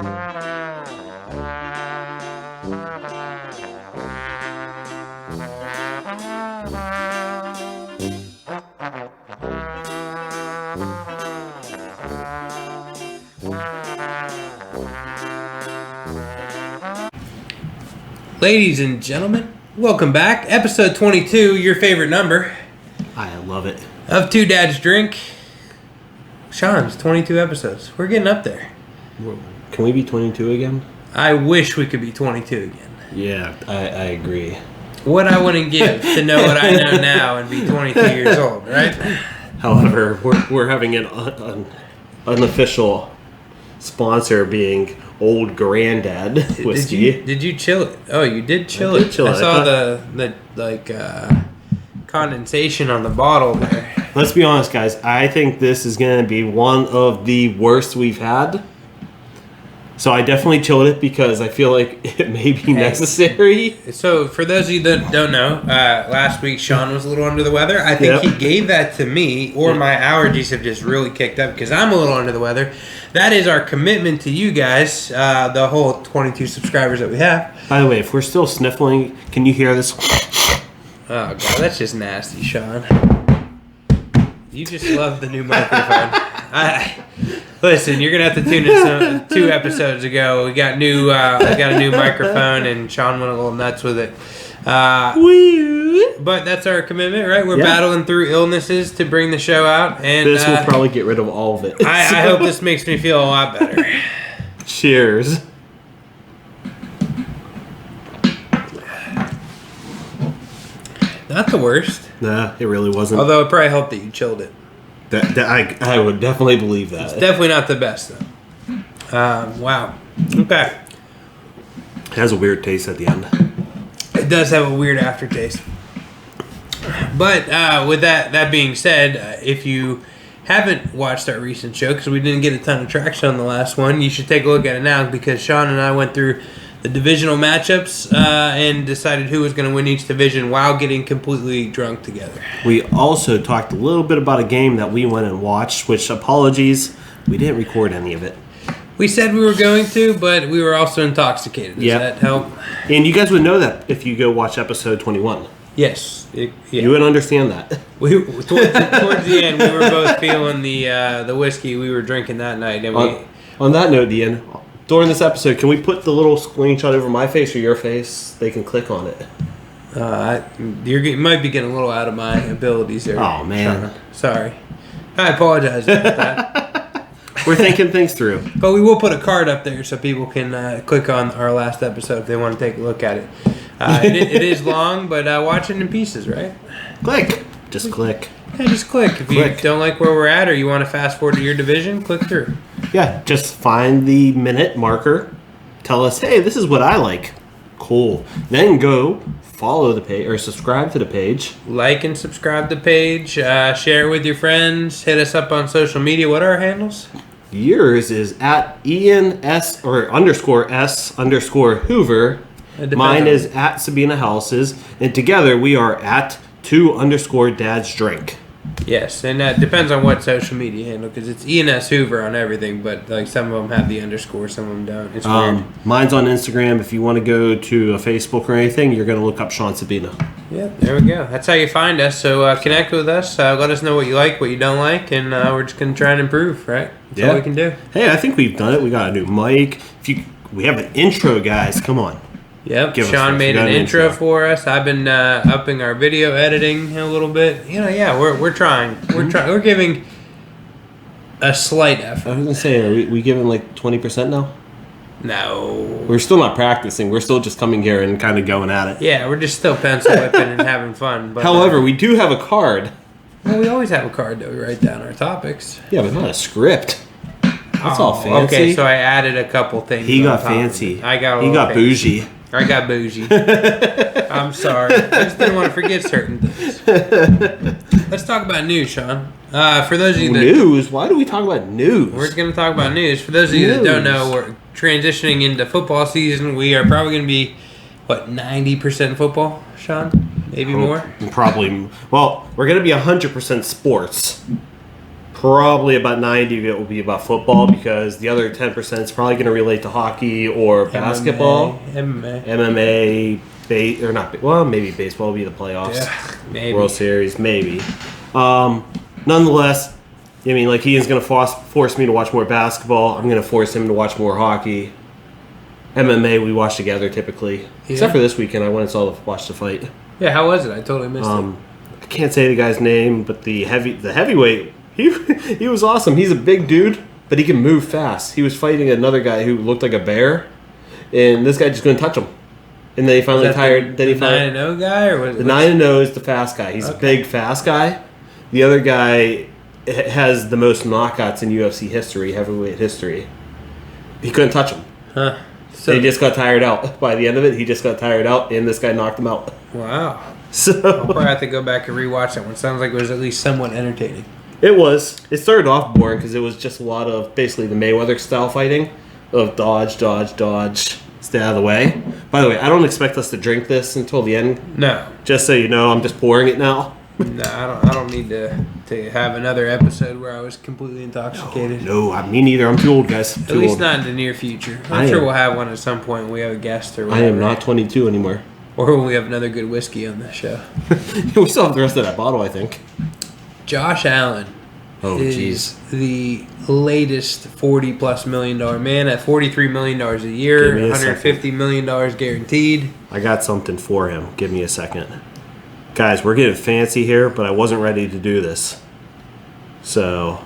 Ladies and gentlemen, welcome back. Episode 22, your favorite number. I love it. Of Two Dads Drink. Sean's 22 episodes. We're getting up there. Can we be 22 again? I wish we could be 22 again. Yeah, I agree. What I wouldn't give to know what I know now and be 22 years old, right? However, we're having an unofficial sponsor being Old Granddad whiskey. Did you chill it? Oh, you did chill it. I saw the condensation on the bottle there. Let's be honest, guys. I think this is going to be one of the worst we've had. So I definitely chilled it because I feel like it may be necessary. So for those of you that don't know, last week Sean was a little under the weather. I think he gave that to me, or my allergies have just really kicked up because I'm a little under the weather. That is our commitment to you guys, the whole 22 subscribers that we have. By the way, if we're still sniffling, can you hear this? Oh, God, that's just nasty, Sean. You just love the new microphone. Listen, you're going to have to tune in 2 episodes ago. We got a new microphone, and Sean went a little nuts with it. But that's our commitment, right? We're battling through illnesses to bring the show out. And this will probably get rid of all of it. I hope this makes me feel a lot better. Cheers. Not the worst. Nah, it really wasn't. Although it probably helped that you chilled it. I would definitely believe that. It's definitely not the best, though. Wow. Okay. It has a weird taste at the end. It does have a weird aftertaste. But with that being said, if you haven't watched our recent show, because we didn't get a ton of traction on the last one, you should take a look at it now, because Sean and I went through the divisional matchups and decided who was going to win each division while getting completely drunk together. We also talked a little bit about a game that we went and watched, which, apologies, we didn't record any of it. We said we were going to, but we were also intoxicated. Does that help? And you guys would know that if you go watch episode 21. Yes. You would understand that. Towards the end, we were both feeling the whiskey we were drinking that night. And on that note, Ian, during this episode, can we put the little screenshot over my face or your face? They can click on it. You might be getting a little out of my abilities there. Oh, man. Sean. Sorry. I apologize about that. We're thinking things through. But we will put a card up there so people can click on our last episode if they want to take a look at it. It is long, but watch it in pieces, right? Click. Just click. Yeah, just click. If you don't like where we're at or you want to fast forward to your division, click through. Yeah, just find the minute marker. Tell us, hey, this is what I like. Cool. Then go follow the page or subscribe to the page. Like and subscribe to the page. Share it with your friends. Hit us up on social media. What are our handles? Yours is at Ian S or _S_ Hoover. Mine is at Sabina Houses. And together we are at 2_ Dads Drink. Yes, and that depends on what social media handle, because it's Ian S. Hoover on everything, but like some of them have the underscore, some of them don't. It's weird. Mine's on Instagram. If you want to go to a Facebook or anything, you're going to look up Sean Sabina. Yeah, there we go. That's how you find us. So connect with us. Let us know what you like, what you don't like, and we're just going to try and improve, right? That's all we can do. Hey, I think we've done it. We got a new mic. We have an intro, guys. Come on. Yep, Sean made an intro for us. I've been upping our video editing a little bit. We're trying. We're giving a slight effort. I was going to say, are we giving like 20% now? No. We're still not practicing. We're still just coming here and kind of going at it. Yeah, we're just still pencil whipping and having fun. But, however, we do have a card. Well, we always have a card that we write down our topics. Yeah, but not a script. That's all fancy. Okay, so I added a couple things. He got fancy. He got fancy. Bougie. I got bougie. I'm sorry. I just didn't want to forget certain things. Let's talk about news, Sean. For those of you that... News? Why do we talk about news? We're going to talk about news. For those of you that don't know, we're transitioning into football season. We are probably going to be, 90% football, Sean? Maybe more? Probably. Well, we're going to be 100% sports. Probably about 90 of it will be about football because the other 10% is probably going to relate to hockey or basketball. MMA. Maybe baseball will be the playoffs. Yeah, maybe. World Series, maybe. Nonetheless, I mean, like, he is going to force me to watch more basketball. I'm going to force him to watch more hockey. MMA we watch together typically. Yeah. Except for this weekend, I went and watched the fight. Yeah, how was it? I totally missed it. I can't say the guy's name, but the heavyweight, he was awesome. He's a big dude, but he can move fast. He was fighting another guy who looked like a bear, and this guy just couldn't touch him. And then he finally tired. The 9-0 guy, or was the 9-0 is the fast guy. He's a big fast guy. The other guy has the most knockouts in UFC history, heavyweight history. He couldn't touch him. Huh. So he just got tired out. By the end of it, he just got tired out, and this guy knocked him out. Wow. So I'll probably have to go back and rewatch that one. Sounds like it was at least somewhat entertaining. It was. It started off boring because it was just a lot of basically the Mayweather style fighting of dodge, stay out of the way. By the way, I don't expect us to drink this until the end. No. Just so you know, I'm just pouring it now. No, I don't need to have another episode where I was completely intoxicated. No, me neither. I'm too old, guys. At least not in the near future. I'm sure we'll have one at some point when we have a guest or whatever. I am not 22 anymore. Or when we have another good whiskey on the show. We still have the rest of that bottle, I think. Josh Allen is the latest $40+ million man at $43 million a year, $150 million guaranteed. I got something for him. Give me a second. Guys, we're getting fancy here, but I wasn't ready to do this. So,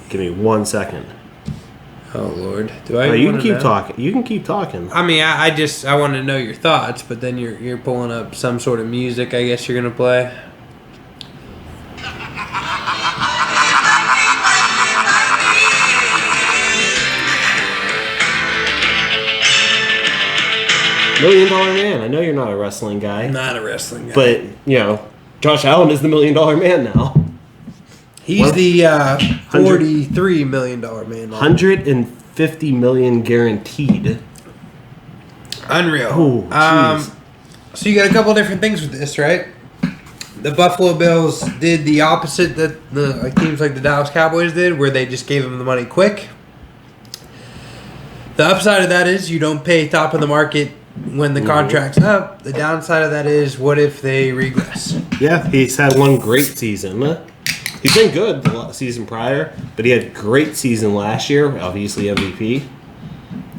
give me 1 second. Oh, Lord. You can keep talking. You can keep talking. I mean, I want to know your thoughts, but then you're pulling up some sort of music I guess you're going to play. $1 million man. I know you're not a wrestling guy. Not a wrestling guy. But, Josh Allen is the $1 million man now. He's the $43 million man now. $150 million guaranteed. Unreal. Oh, so you got a couple different things with this, right? The Buffalo Bills did the opposite that the teams like the Dallas Cowboys did, where they just gave him the money quick. The upside of that is you don't pay top of the market when the contract's up. The downside of that is, what if they regress? Yeah, he's had one great season. He's been good the season prior, but he had a great season last year, obviously MVP.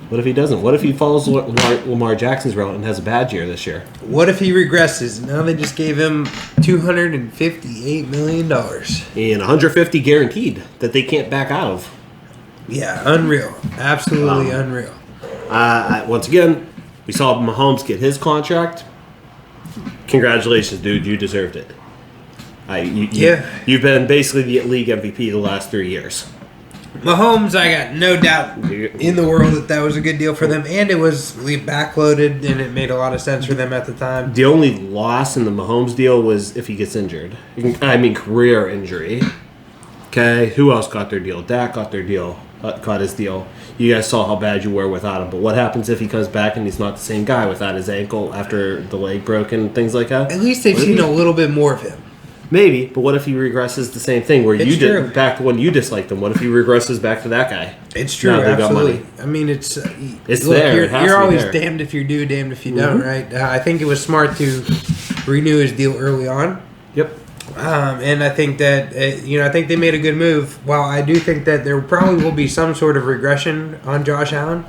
What if he doesn't? What if he follows Lamar Jackson's route and has a bad year this year? What if he regresses? Now they just gave him $258 million. And $150 guaranteed that they can't back out of. Yeah, unreal. Absolutely unreal. Once again, we saw Mahomes get his contract. Congratulations, dude. You deserved it. You've been basically the league MVP the last 3 years. Mahomes, I got no doubt in the world that was a good deal for them, and it was backloaded, and it made a lot of sense for them at the time. The only loss in the Mahomes deal was if he gets injured. I mean, career injury. Okay, who else got their deal? Dak got their deal. Caught his deal. You guys saw how bad you were without him. But what happens if he comes back and he's not the same guy without his ankle after the leg broke and things like that? At least they've seen a little bit more of him. Maybe, but what if he regresses the same thing where you did back when you disliked him? What if he regresses back to that guy? It's true, absolutely. I mean, it's there. You're always damned if you do, damned if you don't, right? I think it was smart to renew his deal early on. Yep. And I think that I think they made a good move. While I do think that there probably will be some sort of regression on Josh Allen,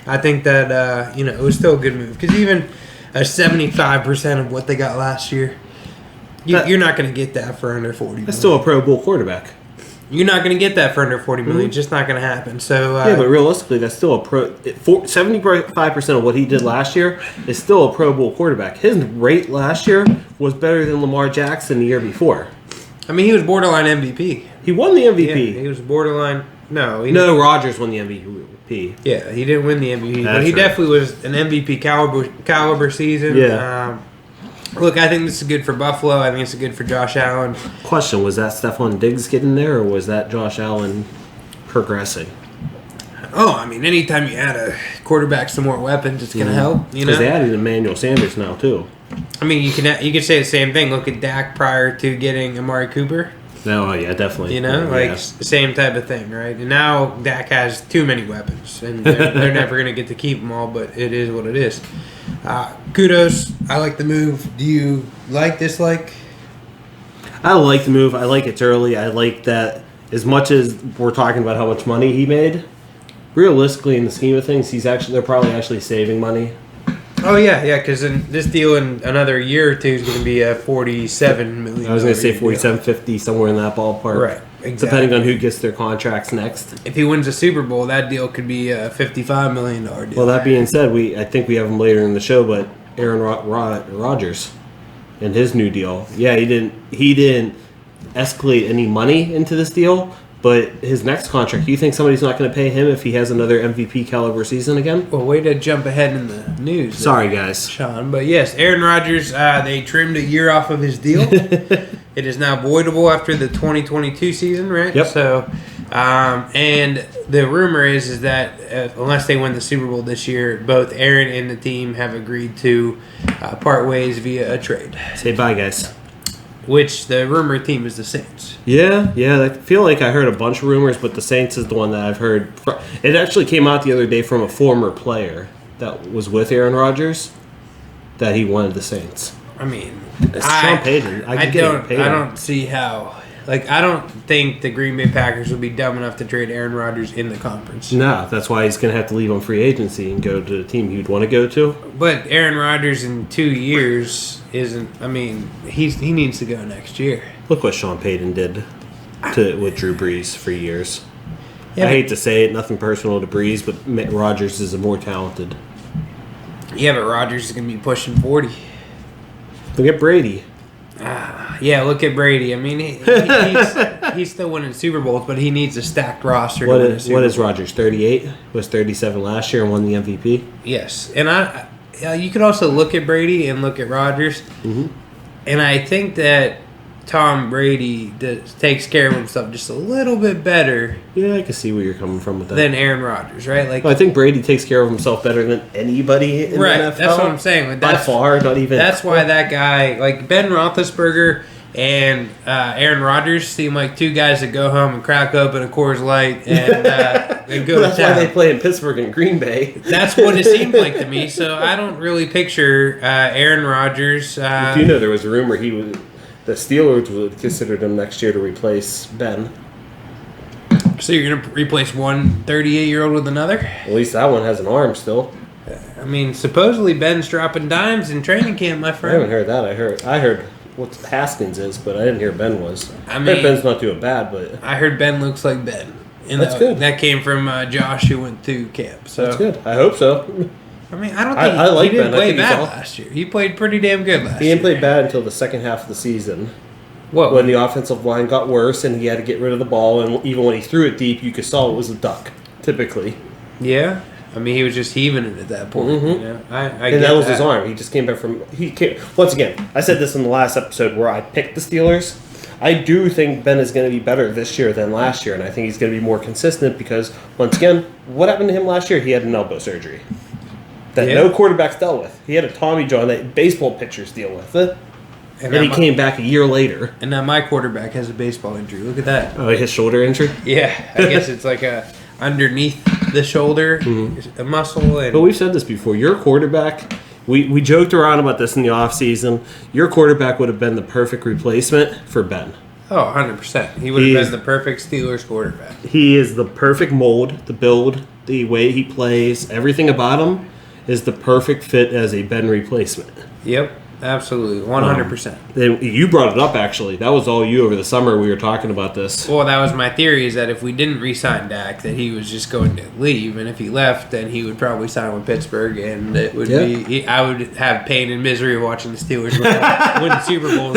I think that it was still a good move because even a 75% of what they got last year. You're not going to get that for under $40 million. That's still a Pro Bowl quarterback. You're not going to get that for under $40 million. It's just not going to happen. So but realistically, that's still 75% of what he did last year is still a Pro Bowl quarterback. His rate last year was better than Lamar Jackson the year before. I mean, he was borderline MVP. He won the MVP. Yeah, he was borderline. No, Rodgers won the MVP. Yeah, he didn't win the MVP, That's but he right. definitely was an MVP caliber season. Yeah. Look, I think this is good for Buffalo. I think it's good for Josh Allen. Question, was that Stephon Diggs getting there, or was that Josh Allen progressing? Oh, I mean, anytime you add a quarterback some more weapons, it's going to help. Because they added Emmanuel Sanders now, too. I mean, you could say the same thing. Look at Dak prior to getting Amari Cooper. No, yeah, definitely. Same type of thing, right? And now Dak has too many weapons, and they're never going to get to keep them all, but it is what it is. Kudos. I like the move. Do you dislike? I like the move. I like it's early. I like that as much as we're talking about how much money he made, realistically, in the scheme of things, they're probably actually saving money. Oh, yeah, because this deal in another year or two is going to be a $47 million. I was going to say 47.50, somewhere in that ballpark. Right, exactly. Depending on who gets their contracts next. If he wins a Super Bowl, that deal could be a $55 million deal. Well, that being said, I think we have him later in the show, but Aaron Rodgers and his new deal. Yeah, he didn't escalate any money into this deal. But his next contract, you think somebody's not going to pay him if he has another MVP caliber season again? Well, way to jump ahead in the news. Sorry, guys. Sean. But yes, Aaron Rodgers, they trimmed a year off of his deal. It is now voidable after the 2022 season, right? Yep. So, and the rumor is that unless they win the Super Bowl this year, both Aaron and the team have agreed to part ways via a trade. Say bye, guys. Which the rumor team is the Saints. Yeah. I feel like I heard a bunch of rumors, but the Saints is the one that I've heard. It actually came out the other day from a former player that was with Aaron Rodgers that he wanted the Saints. I mean, it's Sean Payton. I don't see how. I don't think the Green Bay Packers would be dumb enough to trade Aaron Rodgers in the conference. No, that's why he's going to have to leave on free agency and go to the team he'd want to go to. But Aaron Rodgers in 2 years isn't. I mean, he needs to go next year. Look what Sean Payton did with Drew Brees for years. Yeah, I hate to say it, nothing personal to Brees, but Rodgers is more talented. Yeah, but Rodgers is going to be pushing 40. Look at Brady. Yeah, look at Brady. I mean, he's still winning Super Bowls, but he needs a stacked roster. What is Rodgers? 38? Was 37 last year and won the MVP? Yes, and you could also look at Brady and look at Rodgers, and I think that Tom Brady takes care of himself just a little bit better. Yeah, I can see where you're coming from with that. Than Aaron Rodgers, right? I think Brady takes care of himself better than anybody in the NFL. That's what I'm saying. By far, not even. That's why that guy, like Ben Roethlisberger and Aaron Rodgers, seem like two guys that go home and crack open a Coors Light and go to town. That's why they play in Pittsburgh and Green Bay. That's what it seemed like to me. So I don't really picture Aaron Rodgers. Do you know there was a rumor the Steelers would consider him next year to replace Ben. So you're going to replace one 38-year-old with another? At least that one has an arm still. I mean, supposedly Ben's dropping dimes in training camp, my friend. I haven't heard that. I heard what Haskins is, but I didn't hear Ben was. I heard Ben's not doing bad, but... I heard Ben looks like Ben. And that's good. That came from Josh, who went to camp. So that's good. I hope so. I mean, I don't think he didn't play bad last year. He played pretty damn good last year. He didn't play bad until the second half of the season. What? When the offensive line got worse and he had to get rid of the ball, and even when he threw it deep, you could saw it was a duck, typically. Yeah. I mean, he was just heaving it at that point. Mm-hmm. You know? And that was his arm. He just came back from... Once again, I said this in the last episode where I picked the Steelers. I do think Ben is going to be better this year than last year, and I think he's going to be more consistent because, once again, what happened to him last year? He had an elbow surgery that no quarterbacks dealt with. He had a Tommy John that baseball pitchers deal with it. And he came back a year later. And now my quarterback has a baseball injury. Look at that. Oh, his shoulder injury? Yeah. I guess it's like underneath the shoulder a muscle. But we've said this before. Your quarterback, we joked around about this in the offseason. Your quarterback would have been the perfect replacement for Ben. Oh, 100%. He would have been the perfect Steelers quarterback. He is the perfect mold, the build, the way he plays, everything about him is the perfect fit as a Ben replacement. Yep, absolutely, 100%. You brought it up, actually. That was all you over the summer. We were talking about this. Well, that was my theory, is that if we didn't re-sign Dak, that he was just going to leave, and if he left, then he would probably sign with Pittsburgh, and it would be I would have pain and misery watching the Steelers win Super Bowls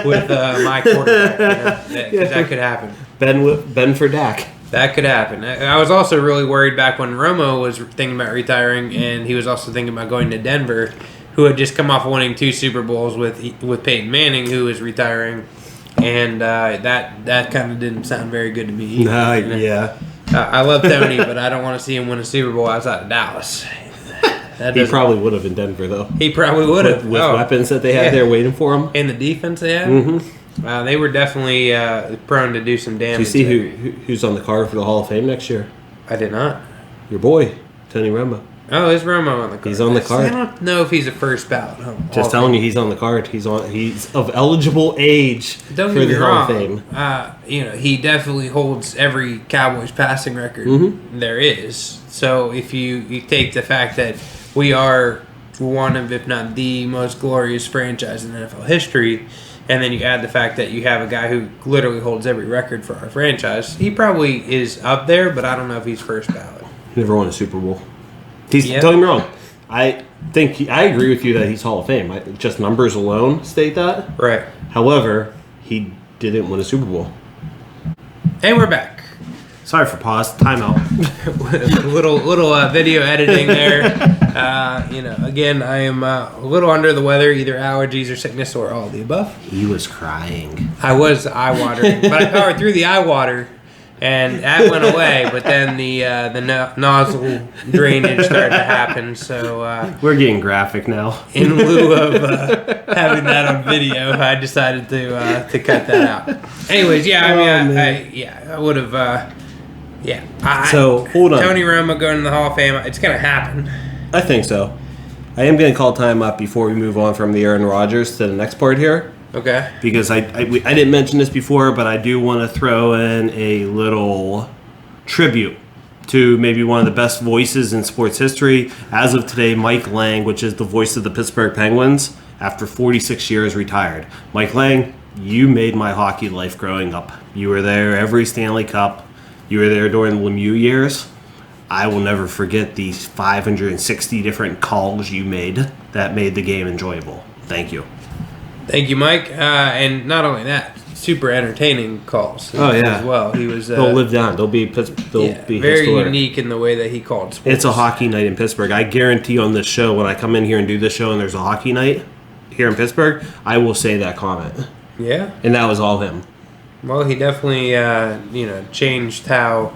with my quarterback. Because that could happen. Ben for Dak. That could happen. I was also really worried back when Romo was thinking about retiring, and he was also thinking about going to Denver, who had just come off winning 2 Super Bowls with Peyton Manning, who was retiring, and that kind of didn't sound very good to me either. Yeah. I love Tony, but I don't want to see him win a Super Bowl outside of Dallas. He probably would have in Denver, though. He probably would have. With weapons that they had there waiting for him. And the defense they had? Mm-hmm. They were definitely prone to do some damage. Do you see who's on the card for the Hall of Fame next year? I did not. Your boy, Tony Romo. Oh, is Romo on the card? He's on the card. I don't know if he's a first ballot. Just telling you, he's on the card. He's of eligible age for the Hall of Fame. He definitely holds every Cowboys passing record there is. So if you take the fact that we are one of, if not the most glorious franchise in NFL history, and then you add the fact that you have a guy who literally holds every record for our franchise, he probably is up there, but I don't know if he's first ballot. Never won a Super Bowl. Don't get me wrong. I think I agree with you that he's Hall of Fame. Just numbers alone state that. Right. However, he didn't win a Super Bowl. And we're back. Sorry for pause. Timeout. little video editing there. Again, I am a little under the weather, either allergies or sickness or all of the above. He was crying. I was eye watering, but I powered through the eye water. And that went away, but then the nozzle drainage started to happen. So we're getting graphic now. In lieu of having that on video, I decided to cut that out. Anyways, I would have. So hold on, Tony Romo going to the Hall of Fame. It's gonna happen. I think so. I am going to call time up before we move on from the Aaron Rodgers to the next part here. Okay. Because I didn't mention this before, but I do want to throw in a little tribute to maybe one of the best voices in sports history. As of today, Mike Lang, which is the voice of the Pittsburgh Penguins, after 46 years retired. Mike Lang, you made my hockey life growing up. You were there every Stanley Cup. You were there during the Lemieux years. I will never forget these 560 different calls you made that made the game enjoyable. Thank you. Thank you, Mike. And not only that, super entertaining calls as well. He was. They'll live down. They'll be very historic. Unique in the way that he called sports. It's a hockey night in Pittsburgh. I guarantee on this show, when I come in here and do this show and there's a hockey night here in Pittsburgh, I will say that comment. Yeah. And that was all him. Well, he definitely changed how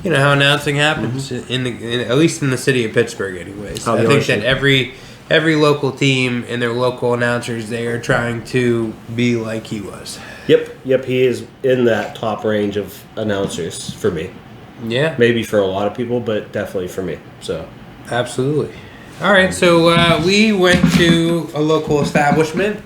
announcing happens at least in the city of Pittsburgh, anyways. I think that every local team and their local announcers, they are trying to be like he was. Yep. He is in that top range of announcers for me. Yeah. Maybe for a lot of people, but definitely for me. So. Absolutely. All right, so we went to a local establishment.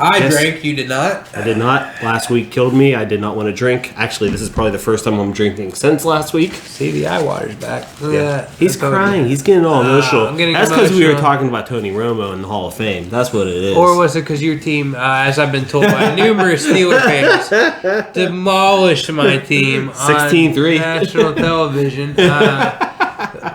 I drank. You did not. I did not. Last week killed me. I did not want to drink. Actually, this is probably the first time I'm drinking since last week. See, the eye water's back. Yeah. He's crying. He's getting all emotional. That's because we were talking about Tony Romo in the Hall of Fame. That's what it is. Or was it because your team, as I've been told by numerous Steelers fans, demolished my team 16-3 on national television?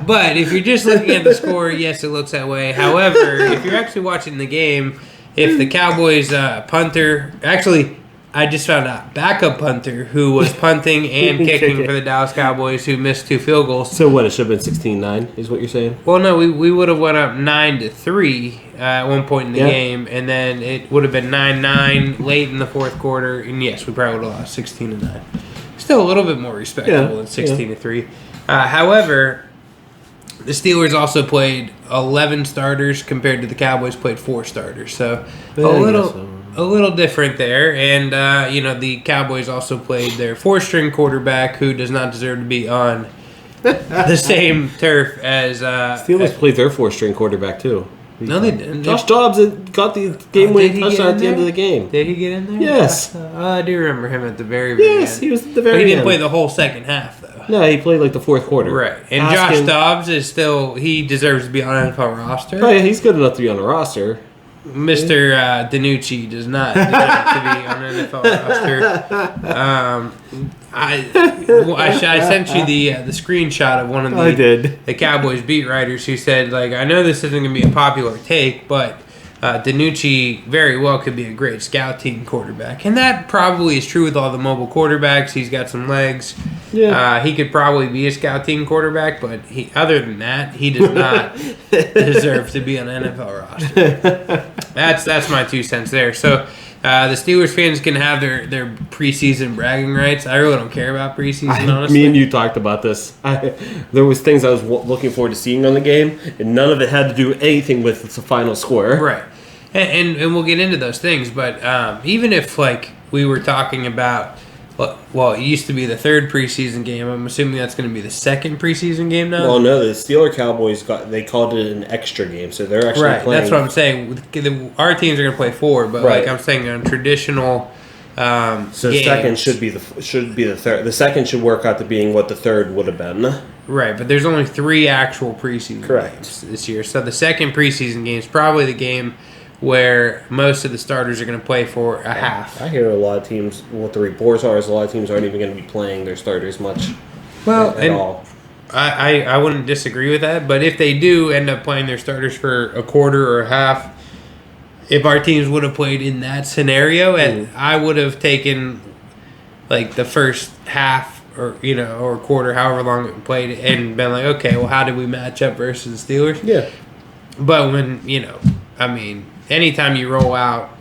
But if you're just looking at the score, yes, it looks that way. However, if you're actually watching the game, if the Cowboys punter, actually, I just found out, backup punter who was punting and kicking for the Dallas Cowboys, who missed 2 field goals. So what, it should have been 16-9 is what you're saying? Well, no, we would have went up 9-3 at one point in the game, and then it would have been 9-9 late in the fourth quarter, and yes, we probably would have lost 16-9. Still a little bit more respectable than 16-3. However, the Steelers also played 11 starters compared to the Cowboys played 4 starters. So a little different there. And, the Cowboys also played their 4-string quarterback who does not deserve to be on the same turf as... Steelers played their 4-string quarterback too. No, they didn't. Josh Dobbs got the game-winning touchdown at the end of the game. Did he get in there? Yes. I do remember him at the very end. Yes, he was at the very end. But he didn't play the whole second half, though. No, he played like the fourth quarter. Right. And Josh Dobbs is still... He deserves to be on an NFL roster. Oh, yeah, he's good enough to be on the roster. Mr. DiNucci does not deserve to be on an NFL roster. I sent you the screenshot of one of the Cowboys beat writers who said, I know this isn't going to be a popular take, but DiNucci very well could be a great scout team quarterback. And that probably is true with all the mobile quarterbacks. He's got some legs. Yeah. He could probably be a scout team quarterback, but other than that, he does not deserve to be on an NFL roster. That's my 2 cents there. So the Steelers fans can have their preseason bragging rights. I really don't care about preseason, honestly. Me and you talked about this. There was things I was looking forward to seeing on the game, and none of it had to do anything with the final score. Right. And we'll get into those things, but even if like we were talking about, well, it used to be the third preseason game. I'm assuming that's going to be the second preseason game now. Well, no, the Steeler Cowboys they called it an extra game, so they're actually playing. That's what I'm saying. Our teams are going to play 4, but like I'm saying, on traditional. So the second should be the third. The second should work out to being what the third would have been. Right, but there's only 3 actual preseason games this year. So the second preseason game is probably the game where most of the starters are going to play for a half. I hear a lot of teams, what the reports are is a lot of teams aren't even going to be playing their starters much at all. I wouldn't disagree with that, but if they do end up playing their starters for a quarter or a half, if our teams would have played in that scenario, and I would have taken like the first half or quarter, however long it played, and been like, okay, well, how did we match up versus the Steelers? Yeah. But when, anytime you roll out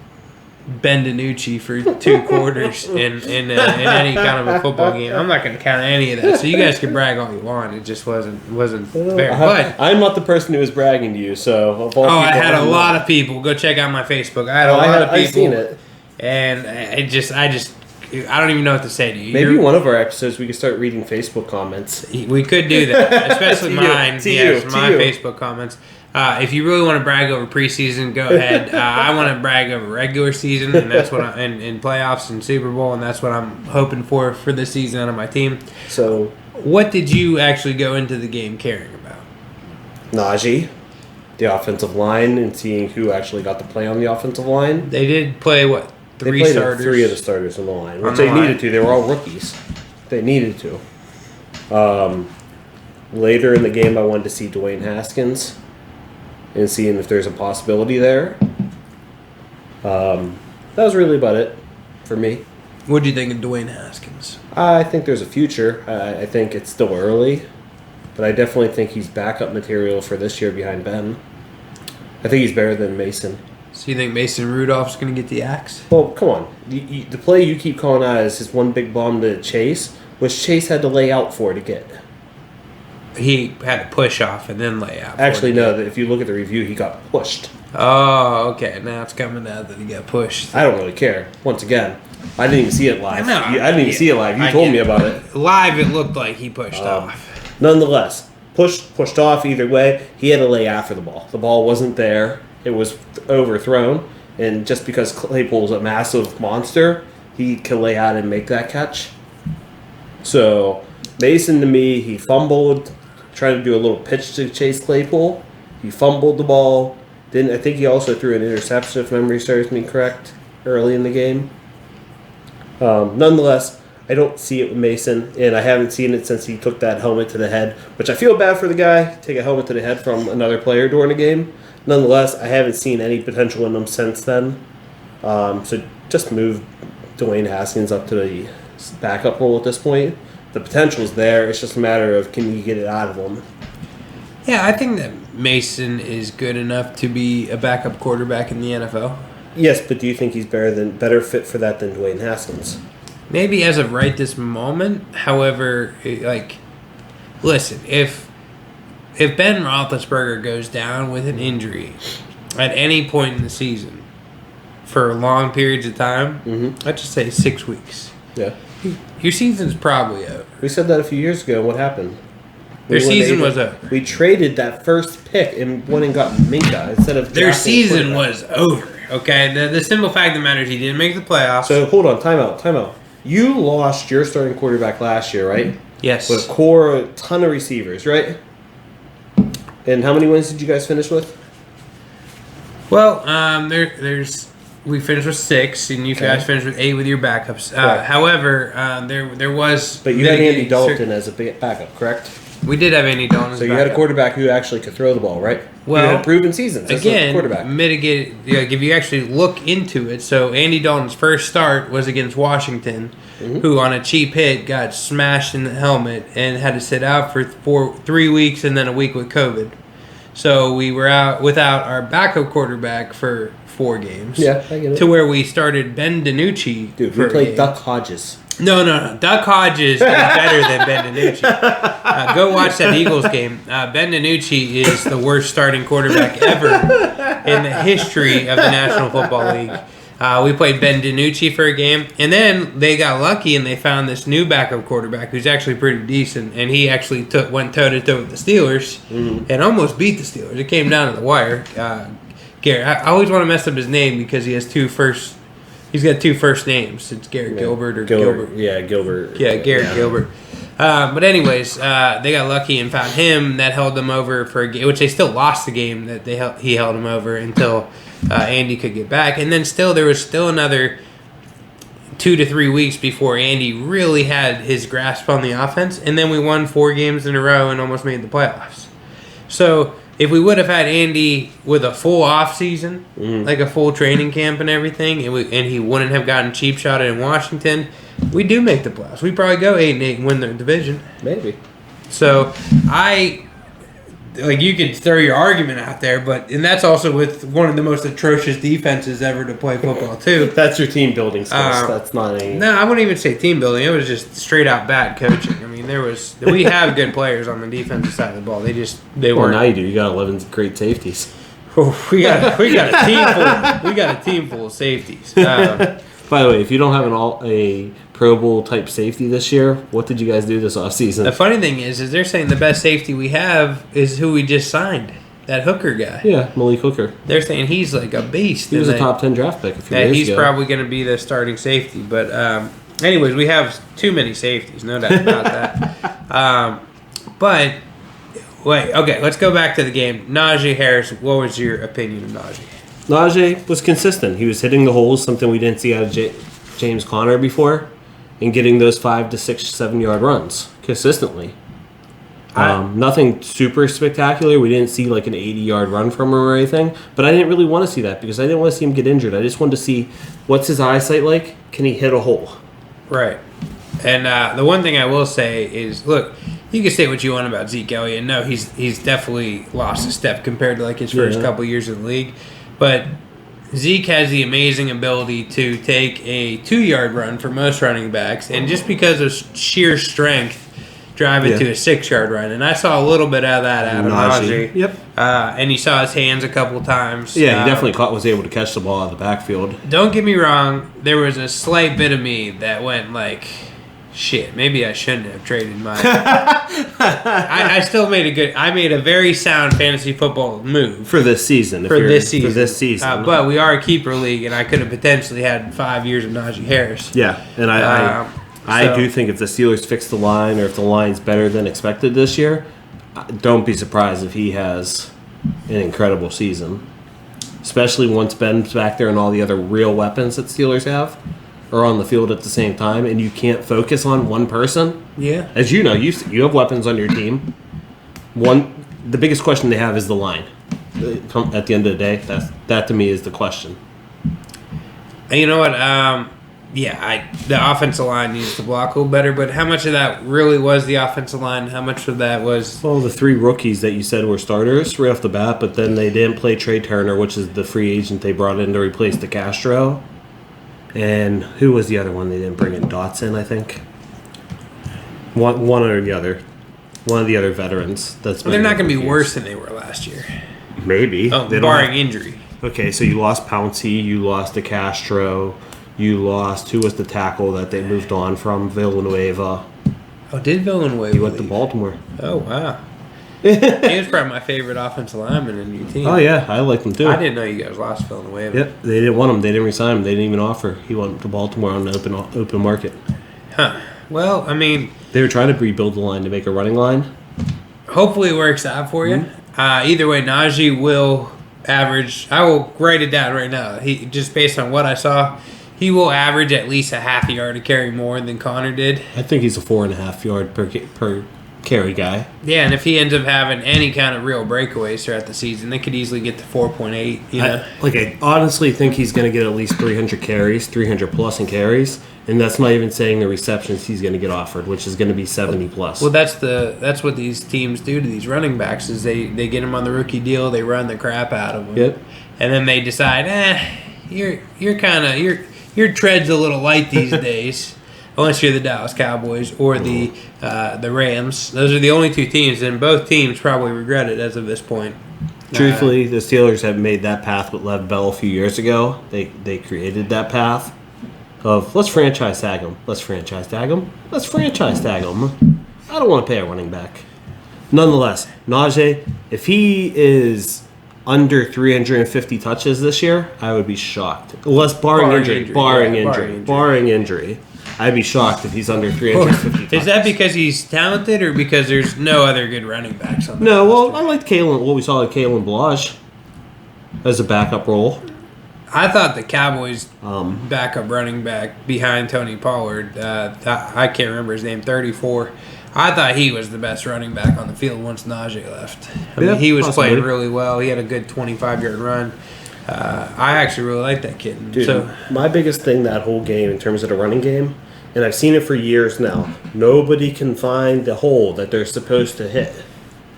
Ben DiNucci for 2 quarters in any kind of a football game, I'm not going to count any of that. So you guys can brag all you want. It just wasn't fair. But I'm not the person who was bragging to you. So I had a lot of people. Go check out my Facebook. I had a lot of people. I've seen it, and I don't even know what to say to you. Maybe one of our episodes we could start reading Facebook comments. We could do that, especially mine. My Facebook comments. If you really want to brag over preseason, go ahead. I want to brag over regular season, and that's what in playoffs and Super Bowl, and that's what I'm hoping for this season out of my team. So, what did you actually go into the game caring about? Najee, the offensive line, and seeing who actually got to play on the offensive line. They did play what? They played 3 of the starters on the line, which they needed to. They were all rookies. They needed to. Later in the game, I wanted to see Dwayne Haskins and seeing if there's a possibility there. That was really about it for me. What do you think of Dwayne Haskins? I think there's a future. I think it's still early, but I definitely think he's backup material for this year behind Ben. I think he's better than Mason. So you think Mason Rudolph's going to get the axe? Well, come on. The play you keep calling out is his one big bomb to Chase, which Chase had to lay out for to get. He had to push off and then lay out. Actually, no. If you look at the review, he got pushed. Oh, okay. Now it's coming out that he got pushed. I don't really care. Once again, I didn't even see it live. No, I didn't even see it live. You told me about it. Live, it looked like he pushed off. Nonetheless, pushed off either way. He had to lay after the ball. The ball wasn't there. It was overthrown. And just because Claypool's a massive monster, he can lay out and make that catch. So, Mason, to me, he fumbled, trying to do a little pitch to Chase Claypool. He fumbled the ball. I think he also threw an interception, if memory serves me correct, early in the game. Nonetheless, I don't see it with Mason, and I haven't seen it since he took that helmet to the head, which I feel bad for the guy, take a helmet to the head from another player during a game. Nonetheless, I haven't seen any potential in him since then. So just move Dwayne Haskins up to the backup role at this point. The potential is there. It's just a matter of can you get it out of him. Yeah, I think that Mason is good enough to be a backup quarterback in the NFL. Yes, but do you think he's better fit for that than Dwayne Haskins? Maybe as of right this moment. However, listen, if Ben Roethlisberger goes down with an injury at any point in the season for long periods of time, I'd just say 6 weeks. Yeah. Your season's probably over. We said that a few years ago. What happened? Their season was over. We traded that first pick and went and got Minka instead of... Their season was over, okay? The simple fact of the matter is he didn't make the playoffs. So, hold on. Time out. You lost your starting quarterback last year, right? Yes. With a ton of receivers, right? And how many wins did you guys finish with? Well, we finished with 6, and you guys finished with 8 with your backups. However, there was... But you had Andy Dalton as a backup, correct? We did have Andy Dalton as a backup. So you had a quarterback who actually could throw the ball, right? Well, you had proven seasons as a quarterback. Mitigated. If you actually look into it, so Andy Dalton's first start was against Washington, who on a cheap hit got smashed in the helmet and had to sit out for 3 weeks and then a week with COVID. So we were out without our backup quarterback for 4 games. Yeah, I get it. To where we started Ben DiNucci. Dude, we played Duck Hodges. No. Duck Hodges is better than Ben DiNucci. Go watch that Eagles game. Ben DiNucci is the worst starting quarterback ever in the history of the National Football League. We played Ben DiNucci for a game, and then they got lucky and they found this new backup quarterback who's actually pretty decent, and he actually went toe-to-toe with the Steelers and almost beat the Steelers. It came down to the wire. Garrett, I always want to mess up his name because he has He's got 2 first names. It's Garrett Gilbert or Gilbert. Yeah, Gilbert. Yeah, Garrett Gilbert. But anyways, they got lucky and found him. That held them over for a game, which they still lost the game that he held them over until Andy could get back. And then there was still another 2 to 3 weeks before Andy really had his grasp on the offense. And then we won 4 games in a row and almost made the playoffs. So if we would have had Andy with a full off season, like a full training camp and everything, and he wouldn't have gotten cheap shotted in Washington, we do make the playoffs. We probably go 8-8 and win the division. Maybe. So you could throw your argument out there, and that's also with one of the most atrocious defenses ever to play football too. That's your team building skills. That's not a... No, I wouldn't even say team building. It was just straight out bad coaching. I mean, we have good players on the defensive side of the ball. They weren't. Well, now you do. You got 11 great safeties. We got a team full of safeties. By the way, if you don't have a Pro Bowl type safety this year, what did you guys do this offseason? The funny thing is they're saying the best safety we have is who we just signed, that Hooker guy. Yeah, Malik Hooker. They're saying he's like a beast. He was a top 10 draft pick a few years ago. He's probably going to be the starting safety. But anyways, we have too many safeties, no doubt about that. But wait, okay, let's go back to the game. Najee Harris, what was your opinion of Najee? Najee was consistent. He was hitting the holes, something we didn't see out of James Conner before, and getting those 5 to 6, 7 yard runs consistently. Nothing super spectacular. We didn't see like an 80-yard run from him or anything, but I didn't really want to see that because I didn't want to see him get injured. I just wanted to see what's his eyesight like. Can he hit a hole? Right. And the one thing I will say is, look, you can say what you want about Zeke Elliott. No, he's definitely lost a step compared to like his first couple years in the league. But Zeke has the amazing ability to take a 2-yard run for most running backs, and just because of sheer strength, drive it to a 6-yard run. And I saw a little bit of that out of Najee. Yep. And you saw his hands a couple times. Yeah, he definitely was able to catch the ball out of the backfield. Don't get me wrong. There was a slight bit of me that went like, shit, maybe I shouldn't have traded mine. I still made I made a very sound fantasy football move. For this season. For this season. But we are a keeper league, and I could have potentially had 5 years of Najee Harris. Yeah, and I do think if the Steelers fix the line, or if the line's better than expected this year, don't be surprised if he has an incredible season. Especially once Ben's back there and all the other real weapons that Steelers have are on the field at the same time, and you can't focus on one person. Yeah. As you know, you have weapons on your team. The biggest question they have is the line. At the end of the day, that to me is the question. And you know what? The offensive line needs to block a little better, but how much of that really was the offensive line? How much of that was... Well, the 3 rookies that you said were starters right off the bat, but then they didn't play Trey Turner, which is the free agent they brought in to replace DeCastro. And who was the other one they didn't bring in? Dotson, I think. One or the other. One of the other veterans. They're not going to be worse than they were last year. Maybe. Barring injury. Okay, so you lost Pouncey, you lost DeCastro, you lost... Who was the tackle that they moved on from? Villanueva. Oh, did Villanueva He went to Baltimore. Oh, wow. He was probably my favorite offensive lineman in your team. Oh, yeah. I like him, too. I didn't know you guys lost Villanueva. Yep. They didn't want him. They didn't resign him. They didn't even offer. He went to Baltimore on the open market. Huh. Well, I mean... They were trying to rebuild the line to make a running line. Hopefully it works out for you. Either way, Najee will average... I will write it down right now. Just based on what I saw, he will average at least a half yard to carry more than Connor did. I think he's a 4.5 yard per carry guy. Yeah, and if he ends up having any kind of real breakaways throughout the season, they could easily get to 4.8. I honestly think he's going to get at least 300 carries, 300 plus in carries, And that's not even saying the receptions he's going to get offered, which is going to be 70 plus. Well, that's what these teams do to these running backs is they get them on the rookie deal, they run the crap out of them, Yep. and then they decide, your tread's a little light these days, unless you're the Dallas Cowboys or the Rams. Those are the only two teams, and both teams probably regret it as of this point. Truthfully, the Steelers have made that path with Lev Bell a few years ago. They created that path of let's franchise tag him. Let's franchise tag him. Let's franchise tag him. I don't want to pay a running back. Nonetheless, Najee, if he is under 350 touches this year, I would be shocked. Unless barring injury. I'd be shocked if he's under 350 touches. Is that because he's talented or because there's no other good running backs on the No, roster? well, I liked what we saw at Kalen Balazs as a backup role. I thought the Cowboys backup running back behind Tony Pollard, I can't remember his name, 34. I thought he was the best running back on the field once Najee left. I mean, he was playing really well. He had a good 25-yard run. I actually really like that kid. Dude, my biggest thing that whole game in terms of the running game, and I've seen it for years now, nobody can find the hole that they're supposed to hit.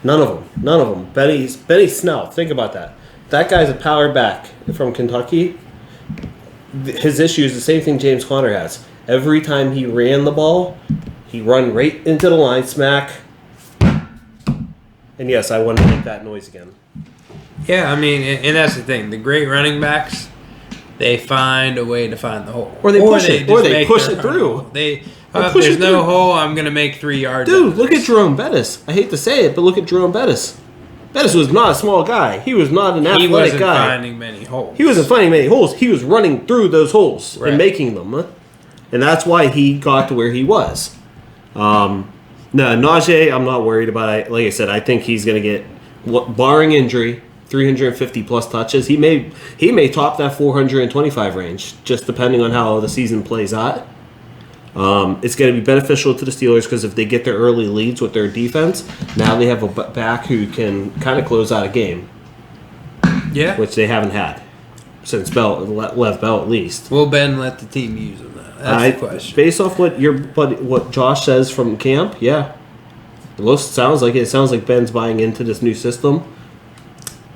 None of them. Benny Snell, think about that. That guy's a power back from Kentucky. His issue is the same thing James Conner has. Every time he ran the ball, he run right into the line, smack. And yes, I want to make that noise again. Yeah, I mean, and that's the thing. The great running backs, they find a way to find the hole. Or they push it through. There's no hole, I'm going to make 3 yards. Dude, look at Jerome Bettis. I hate to say it, but look at Jerome Bettis. Bettis was not a small guy. He was not an athletic guy. He wasn't finding many holes. He wasn't finding many holes. He was running through those holes and making them. And that's why he got to where he was. No, Najee, I'm not worried about it. Like I said, I think he's going to get, barring injury, 350 plus touches. He may top that 425 range, just depending on how the season plays out. It's going to be beneficial to the Steelers because if they get their early leads with their defense, now they have a back who can kind of close out a game. Yeah. Which they haven't had since Lev Bell at least. Will Ben let the team use him? That's the question. Based off what Josh says from camp, yeah. It sounds like Ben's buying into this new system.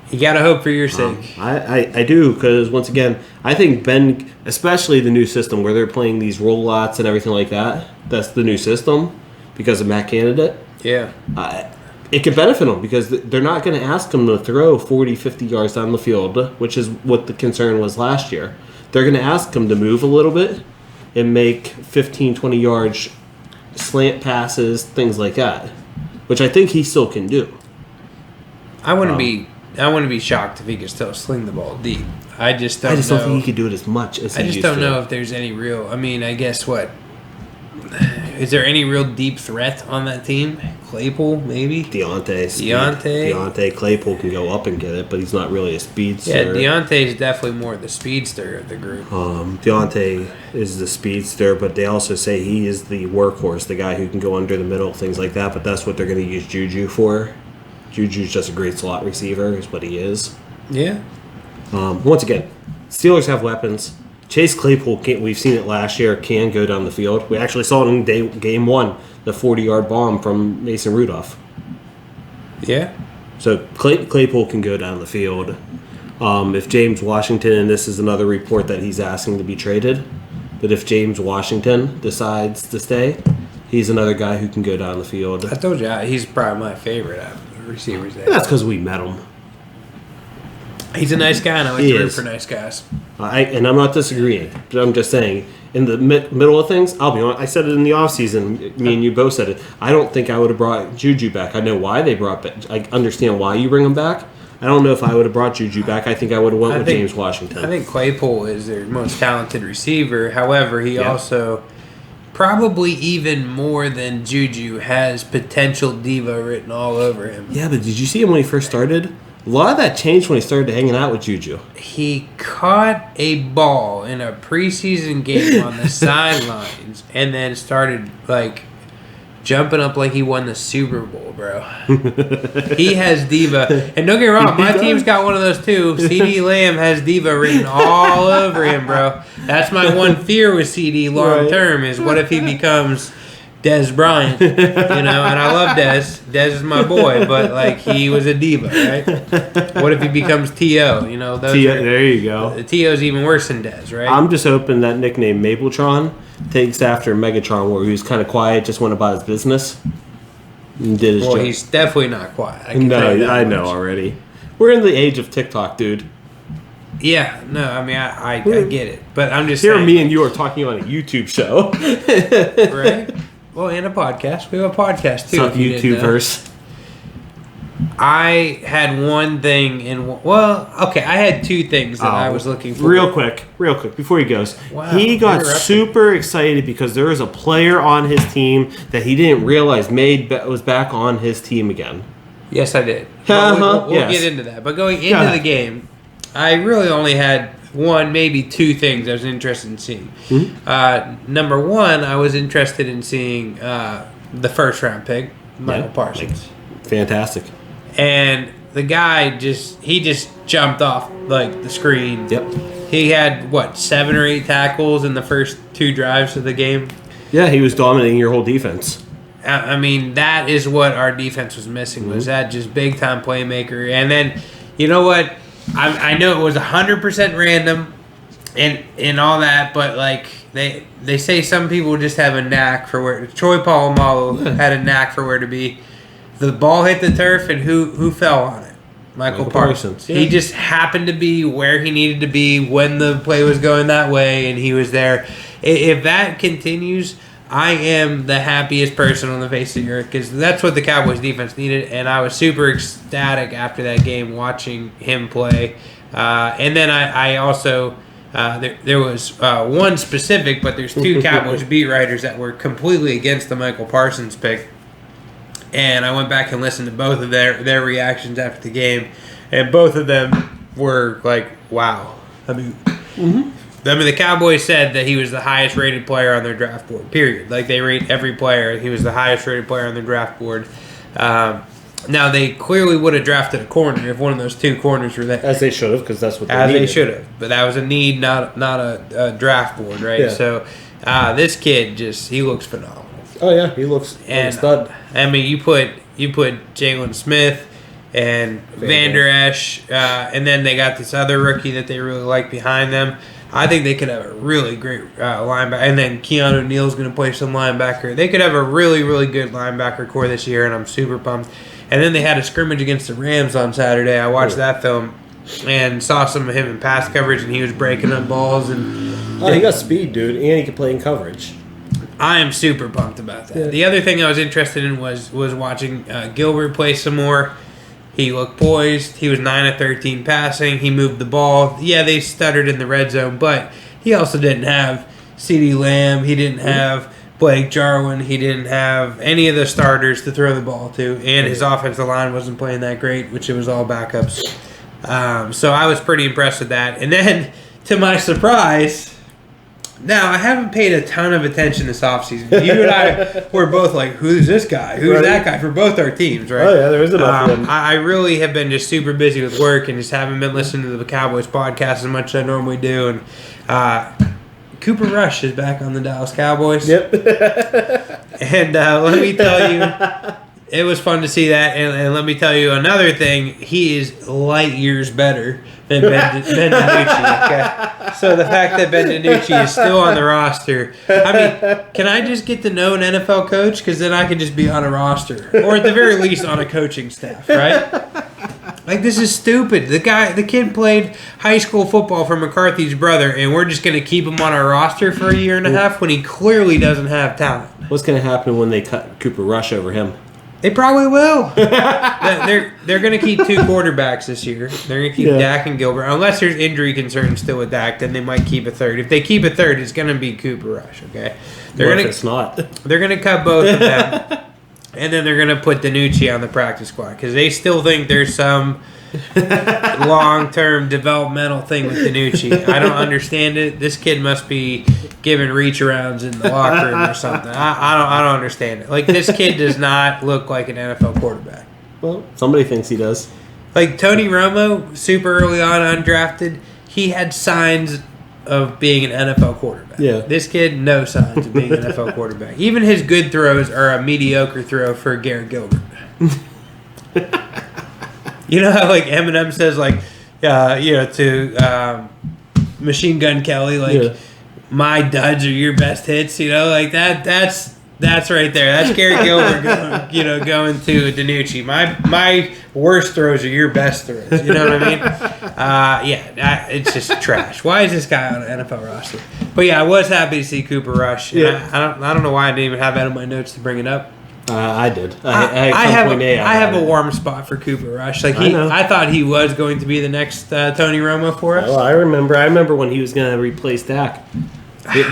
You got to hope for your sake. I do, because once again, I think Ben, especially the new system where they're playing these rollouts and everything like that, that's the new system because of Matt Candidate. Yeah. It could benefit them because they're not going to ask him to throw 40, 50 yards down the field, which is what the concern was last year. They're going to ask him to move a little bit and make 15, 20 yards slant passes, things like that, which I think he still can do. I wouldn't be shocked if he could still sling the ball deep. I just don't think he could do it as much as he used to. I just don't know if there's any real... I mean, I guess what? Is there any real deep threat on that team? Claypool, maybe? Deontay. Claypool can go up and get it, but he's not really a speedster. Yeah, Deontay is definitely more the speedster of the group. Deontay is the speedster, but they also say he is the workhorse, the guy who can go under the middle, things like that, but that's what they're going to use Juju for. Juju's just a great slot receiver, is what he is. Yeah. Once again, Steelers have weapons. Chase Claypool, we've seen it last year, can go down the field. We actually saw it in game one, the 40-yard bomb from Mason Rudolph. Yeah. So Claypool can go down the field. If James Washington, and this is another report that he's asking to be traded, but if James Washington decides to stay, he's another guy who can go down the field. I told you, he's probably my favorite out of the receivers. And that's because we met him. He's a nice guy, and I like to root for nice guys. And I'm not disagreeing, but I'm just saying, in the middle of things, I'll be honest, I said it in the offseason, me and you both said it, I don't think I would have brought Juju back. I know why they brought back, I understand why you bring him back. I don't know if I would have brought Juju back. I think I would have went with James Washington. I think Claypool is their most talented receiver. However, he also, probably even more than Juju, has potential diva written all over him. Yeah, but did you see him when he first started? A lot of that changed when he started hanging out with Juju. He caught a ball in a preseason game on the sidelines and then started, jumping up like he won the Super Bowl, bro. He has diva. And don't get me wrong, my team's got one of those too. CeeDee Lamb has diva written all over him, bro. That's my one fear with CD long term is what if he becomes Dez Bryant, and I love Dez. Dez is my boy, but like he was a diva, right? What if he becomes T.O.? There you go. T.O.'s even worse than Dez, right? I'm just hoping that nickname Mapletron takes after Megatron, where he was kind of quiet, just went about his business, and did his job. He's definitely not quiet. I know already. We're in the age of TikTok, dude. Yeah, no, I mean, I get it, but I'm just saying. Here me and you are talking on a YouTube show. Right? Well, and a podcast. We have a podcast, too. Some YouTubers. I had one thing I had two things that I was looking for. Real quick, before he goes. Wow, he got super excited because there was a player on his team that he didn't realize was back on his team again. Yes, I did. We'll get into that. But going into the game, I really only had one, maybe two things I was interested in seeing. Mm-hmm. Number one, I was interested in seeing the first-round pick, Michael Parsons. Fantastic. And the guy just jumped off like the screen. Yep. He had 7 or 8 tackles in the first 2 drives of the game. Yeah, he was dominating your whole defense. I mean, that is what our defense was missing, was that just big-time playmaker. And then, you know what? I know it was 100% random and all that, but like they say some people just have a knack for where. Troy Polamalu had a knack for where to be. The ball hit the turf, and who fell on it? Michael Parsons. Yeah. He just happened to be where he needed to be when the play was going that way, and he was there. If that continues, I am the happiest person on the face of the earth because that's what the Cowboys defense needed, and I was super ecstatic after that game watching him play. And then I also there was one specific, but there's 2 Cowboys beat writers that were completely against the Michael Parsons pick, and I went back and listened to both of their reactions after the game, and both of them were like, "Wow." I mean. Mm-hmm. the Cowboys said that he was the highest rated player on their draft board, period. Like, they rate every player. He was the highest rated player on their draft board. Now, they clearly would have drafted a corner if one of those 2 corners were there. As they should have, because that's what they needed. As they should have. But that was a need, not a draft board, right? Yeah. So, this kid he looks phenomenal. Oh, yeah. He looks like a stud. I mean, you put Jalen Smith and Vander Esch, and then they got this other rookie that they really like behind them. I think they could have a really great linebacker. And then Keanu Neal's going to play some linebacker. They could have a really, really good linebacker core this year, and I'm super pumped. And then they had a scrimmage against the Rams on Saturday. I watched that film and saw some of him in pass coverage, and he was breaking up balls. He got speed, dude, and he could play in coverage. I am super pumped about that. Yeah. The other thing I was interested in was watching Gilbert play some more. He looked poised. He was 9 of 13 passing. He moved the ball. Yeah, they stuttered in the red zone, but he also didn't have CeeDee Lamb. He didn't have Blake Jarwin. He didn't have any of the starters to throw the ball to, and his offensive line wasn't playing that great, which it was all backups. So I was pretty impressed with that. And then, to my surprise, now I haven't paid a ton of attention this offseason. You and I were both like, who's this guy? Who's that guy? For both our teams, right? Oh, yeah, there is enough of them. I really have been just super busy with work and just haven't been listening to the Cowboys podcast as much as I normally do. And Cooper Rush is back on the Dallas Cowboys. Yep. And let me tell you, it was fun to see that. And let me tell you another thing. He is light years better than Ben DiNucci. Okay? So the fact that Ben DiNucci is still on the roster, I mean, can I just get to know an NFL coach? Because then I can just be on a roster. Or at the very least on a coaching staff, right? Like, this is stupid. The kid played high school football for McCarthy's brother, and we're just going to keep him on our roster for a year and a half when he clearly doesn't have talent. What's going to happen when they cut Cooper Rush over him? They probably will. They're going to keep 2 quarterbacks this year. They're going to keep Dak and Gilbert. Unless there's injury concerns still with Dak, then they might keep a third. If they keep a third, it's going to be Cooper Rush, okay? It's not. They're going to cut both of them. And then they're going to put DiNucci on the practice squad because they still think there's some long-term developmental thing with DiNucci. I don't understand it. This kid must be giving reach-arounds in the locker room or something. I don't understand it. Like, this kid does not look like an NFL quarterback. Well, somebody thinks he does. Like, Tony Romo, super early on, undrafted, he had signs of being an NFL quarterback. Yeah. This kid, no signs of being an NFL quarterback. Even his good throws are a mediocre throw for Garrett Gilbert. You know how like Eminem says to Machine Gun Kelly, like my duds are your best hits. You know, like that's right there. That's Garrett Gilbert going to DiNucci. My worst throws are your best throws. You know what I mean? It's just trash. Why is this guy on an NFL roster? But yeah, I was happy to see Cooper Rush. Yeah. I don't know why I didn't even have that in my notes to bring it up. I did. I have a warm spot for Cooper Rush. Like I thought he was going to be the next Tony Romo for us. Well, I remember when he was going to replace Dak.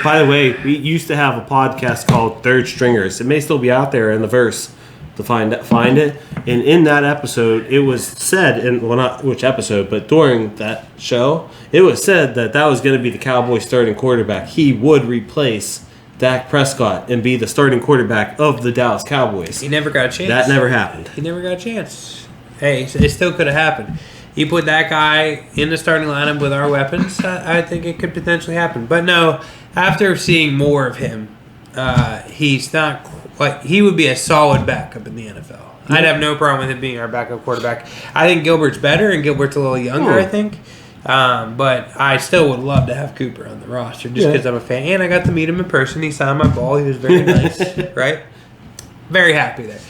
By the way, we used to have a podcast called Third Stringers. It may still be out there in the verse to find it. And in that episode, it was said, not which episode, but during that show, it was said that was going to be the Cowboys' starting quarterback. He would replace Dak Prescott and be the starting quarterback of the Dallas Cowboys. He never got a chance. That never happened. He never got a chance. Hey, it still could have happened. You put that guy in the starting lineup with our weapons, I think it could potentially happen. But no, after seeing more of him, he's not quite. He would be a solid backup in the NFL. I'd have no problem with him being our backup quarterback. I think Gilbert's better, and Gilbert's a little younger, I think. But I still would love to have Cooper on the roster just because I'm a fan. And I got to meet him in person. He signed my ball. He was very nice, right? Very happy there.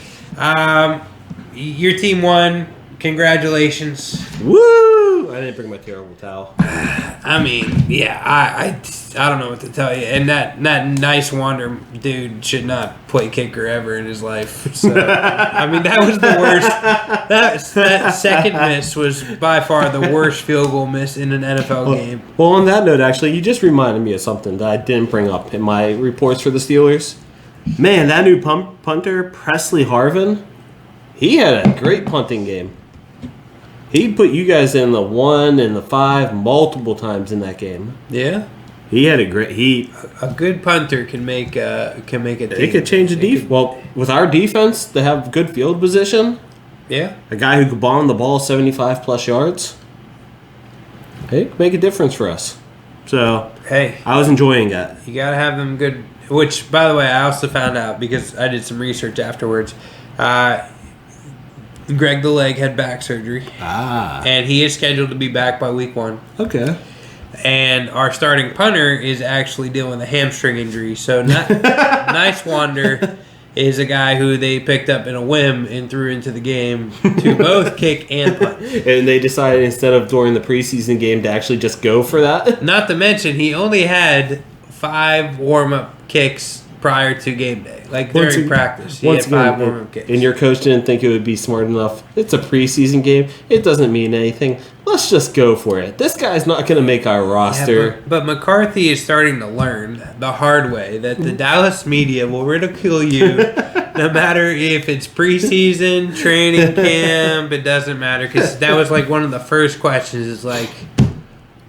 Your team won. Congratulations. Woo! I didn't bring my terrible towel. I mean, I don't know what to tell you. And that nice Wander dude should not play kicker ever in his life. So, I mean, that was the worst. That second miss was by far the worst field goal miss in an NFL game. Well, on that note, actually, you just reminded me of something that I didn't bring up in my reports for the Steelers. Man, that new punter, Presley Harvin, he had a great punting game. He put you guys in the 1 and the 5 multiple times in that game. Yeah, he had a good punter can make a team. It could change the defense. Well, with our defense, they have good field position. Yeah, a guy who could bomb the ball 75 plus yards. It could make a difference for us. So hey, I was enjoying that. You gotta have them good. Which, by the way, I also found out because I did some research afterwards. Greg the Leg had back surgery. And he is scheduled to be back by week 1. Okay. And our starting punter is actually dealing with a hamstring injury. So Nice Wander is a guy who they picked up in a whim and threw into the game to both kick and punt. And they decided instead of during the preseason game to actually just go for that. Not to mention, he only had 5 warm-up kicks prior to game day. Like during practice, he had 5 warm-up kicks. And your coach didn't think it would be smart enough. It's a preseason game. It doesn't mean anything. Let's just go for it. This guy's not going to make our roster. Yeah, but McCarthy is starting to learn the hard way that the Dallas media will ridicule you no matter if it's preseason, training camp. It doesn't matter because that was like one of the first questions is like,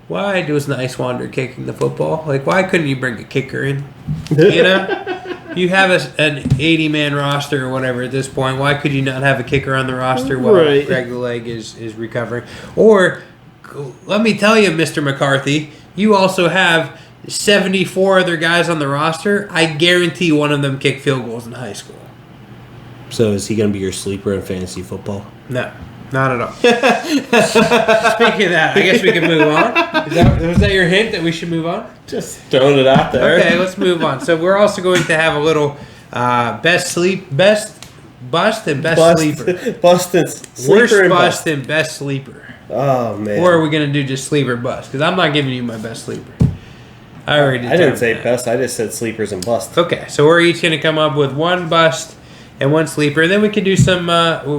why was Nice Wander kicking the football? Like, why couldn't you bring a kicker in? You know? You have an 80-man roster or whatever at this point. Why could you not have a kicker on the roster while Greg the Leg is recovering? Or, let me tell you, Mr. McCarthy, you also have 74 other guys on the roster. I guarantee one of them kicked field goals in high school. So is he going to be your sleeper in fantasy football? No. Not at all. Speaking of that, I guess we can move on. Was that your hint that we should move on? Just throwing it out there. Okay, let's move on. So we're also going to have a little bust and best sleeper. Bust and sleeper. Worst and bust and best sleeper. Oh, man. Or are we going to do just sleeper bust? Because I'm not giving you my best sleeper. I didn't say best. I just said sleepers and bust. Okay, so we're each going to come up with one bust and one sleeper. And then we can do some,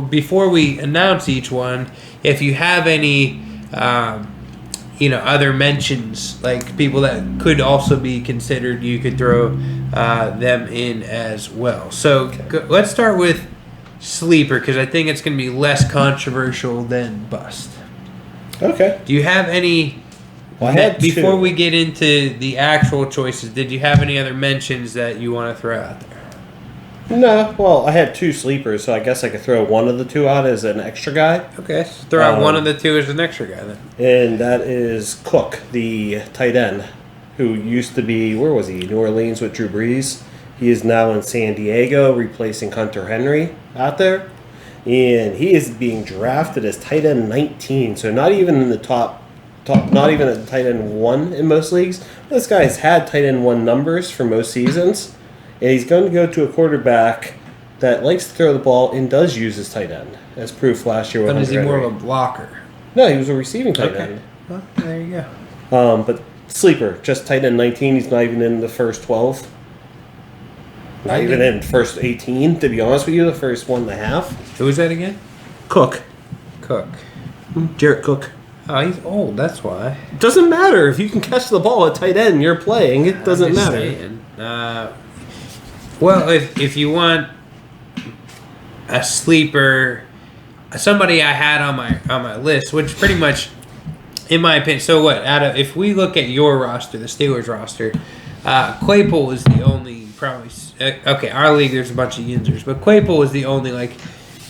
before we announce each one, if you have any, other mentions, like people that could also be considered, you could throw them in as well. So let's start with sleeper, because I think it's going to be less controversial than bust. Okay. Do you have any, before we get into the actual choices, did you have any other mentions that you want to throw out there? No, well, I had 2 sleepers, so I guess I could throw one of the 2 out as an extra guy. Okay, so throw out one of the 2 as an extra guy then. And that is Cook, the tight end. who used to be, where was he? New Orleans with Drew Brees. He is now in San Diego, replacing Hunter Henry out there. And he is being drafted as tight end 19, so not even in the top, not even at tight end 1 in most leagues. This guy's had tight end 1 numbers for most seasons, and he's going to go to a quarterback that likes to throw the ball and does use his tight end, as proof last year with But is he Hunter more Henry. of a blocker? No, he was a receiving tight end. Well, there you go. But sleeper, just tight end 19. He's not even in the first 12. Not even in the first 18, to be honest with you, the first 1.5. Who was that again? Cook. Jarrett Cook. Oh, he's old. That's why. Doesn't matter. If you can catch the ball at tight end, you're playing. It doesn't matter. Saying. Well, if you want a sleeper, somebody I had on my list, which pretty much, in my opinion, so what? If we look at your roster, the Steelers roster, Claypool is the only probably. Okay, our league there's a bunch of Yinzers, but Claypool is the only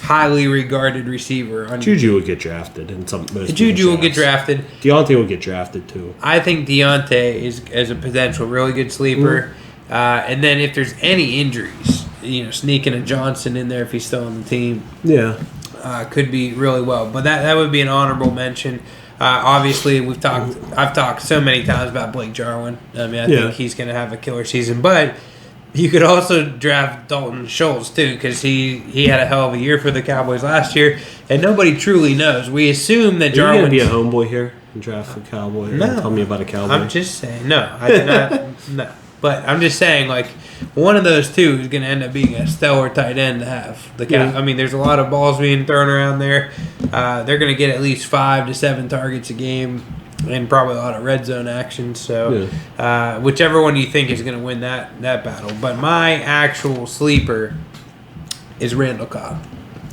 highly regarded receiver. Juju will get drafted in some. Juju will get drafted. Deontay will get drafted too. I think Deontay is a potential really good sleeper. And then if there's any injuries, sneaking a Johnson in there if he's still on the team, could be really well. But that would be an honorable mention. Obviously, I've talked so many times about Blake Jarwin. I mean, I think he's going to have a killer season. But you could also draft Dalton Schultz, too, because he had a hell of a year for the Cowboys last year, and nobody truly knows. We assume that Jarwin's... Are you going to be a homeboy here and draft a Cowboy? No. Tell me about a Cowboy. I'm just saying. No, I did not. No. But I'm just saying, one of those two is going to end up being a stellar tight end to have. I mean, there's a lot of balls being thrown around there. They're going to get at least 5 to 7 targets a game and probably a lot of red zone action. So whichever one you think is going to win that battle. But my actual sleeper is Randall Cobb.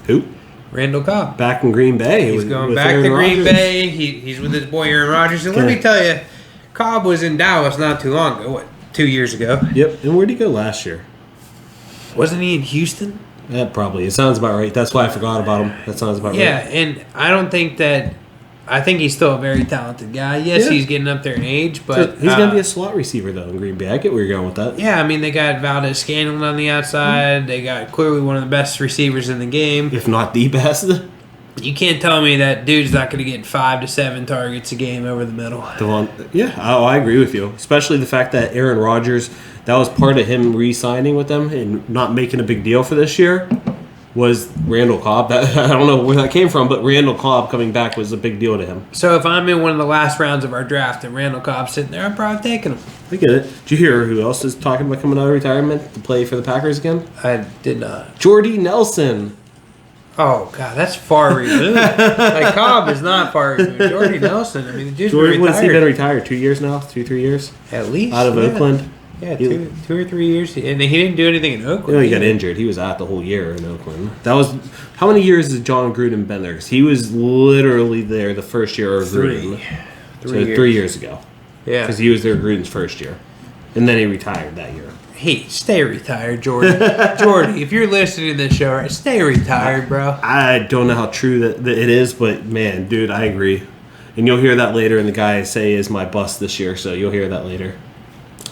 Who? Randall Cobb. Back in Green Bay. He's going back to Green Bay. He's with his boy Aaron Rodgers. And let me tell you, Cobb was in Dallas not too long ago. What? 2 years ago. Yep. And where'd he go last year? Wasn't he in Houston? That probably. It sounds about right. That's why I forgot about him. That sounds about right. Yeah, and I don't think that... I think he's still a very talented guy. Yes, he's getting up there in age, but... He's going to be a slot receiver, though, in Green Bay. I get where you're going with that. Yeah, I mean, they got Valdez-Scantling on the outside. They got clearly one of the best receivers in the game. If not the best. You can't tell me that dude's not going to get 5 to 7 targets a game over the middle. I agree with you. Especially the fact that Aaron Rodgers, that was part of him re-signing with them and not making a big deal for this year, was Randall Cobb. I don't know where that came from, but Randall Cobb coming back was a big deal to him. So if I'm in one of the last rounds of our draft and Randall Cobb's sitting there, I'm probably taking him. I get it. Did you hear who else is talking about coming out of retirement to play for the Packers again? I did not. Jordy Nelson. Oh, God, that's far removed. Cobb is not far removed. Jordy Nelson, I mean, the dude's been retired. What's he been retired? 2 years now? 2-3 years? At least. Out of Oakland? Yeah, 2 or 3 years. And he didn't do anything in Oakland. He got injured. He was out the whole year in Oakland. That was... How many years has John Gruden been there? 'Cause he was literally there the first year of Gruden. 3 years ago. Yeah. Because he was there Gruden's first year. And then he retired that year. Hey, stay retired, Jordy. Jordy, if you're listening to this show, stay retired, bro. I don't know how true that it is, but man, dude, I agree. And you'll hear that later, and the guy I say is my bust this year, so you'll hear that later.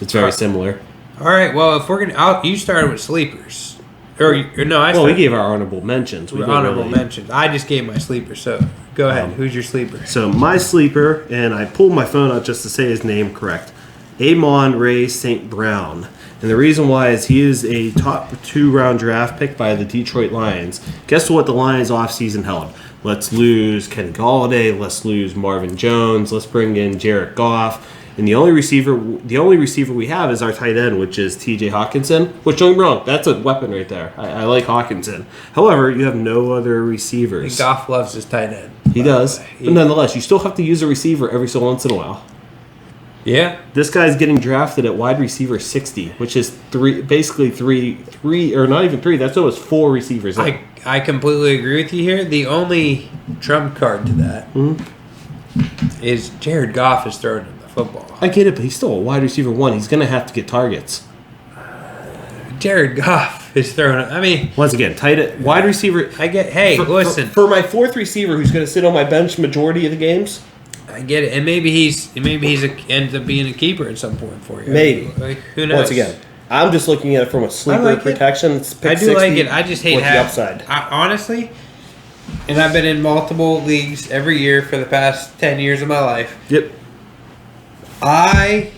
It's very similar. All right, well, if we're going to... You started with sleepers. Or no, I started... Well, we gave our honorable mentions. Mentions. I just gave my sleeper, so go ahead. Who's your sleeper? So my sleeper, and I pulled my phone out just to say his name correct, Amon-Ra St. Brown. And the reason why is he is a top 2-round draft pick by the Detroit Lions. Guess what the Lions offseason held? Let's lose Kenny Golladay. Let's lose Marvin Jones. Let's bring in Jared Goff. And the only receiver we have is our tight end, which is T.J. Hawkinson. Which, don't get me wrong, that's a weapon right there. I like Hawkinson. However, you have no other receivers. And Goff loves his tight end. He does. But nonetheless, you still have to use a receiver every so once in a while. Yeah. This guy's getting drafted at wide receiver 60, which is basically three, or not even 3. That's almost 4 receivers. I completely agree with you here. The only trump card to that is Jared Goff is throwing him the football. I get it, but he's still a wide receiver 1. He's going to have to get targets. Jared Goff is throwing it. I mean, once again, wide receiver. Listen. For my 4th receiver who's going to sit on my bench majority of the games, I get it, and maybe ends up being a keeper at some point for you. Maybe. Like, who knows? Once again, I'm just looking at it from a sleeper protection. It's pick I do like 60 it. I just hate with the upside. Honestly, and I've been in multiple leagues every year for the past 10 years of my life. Yep. I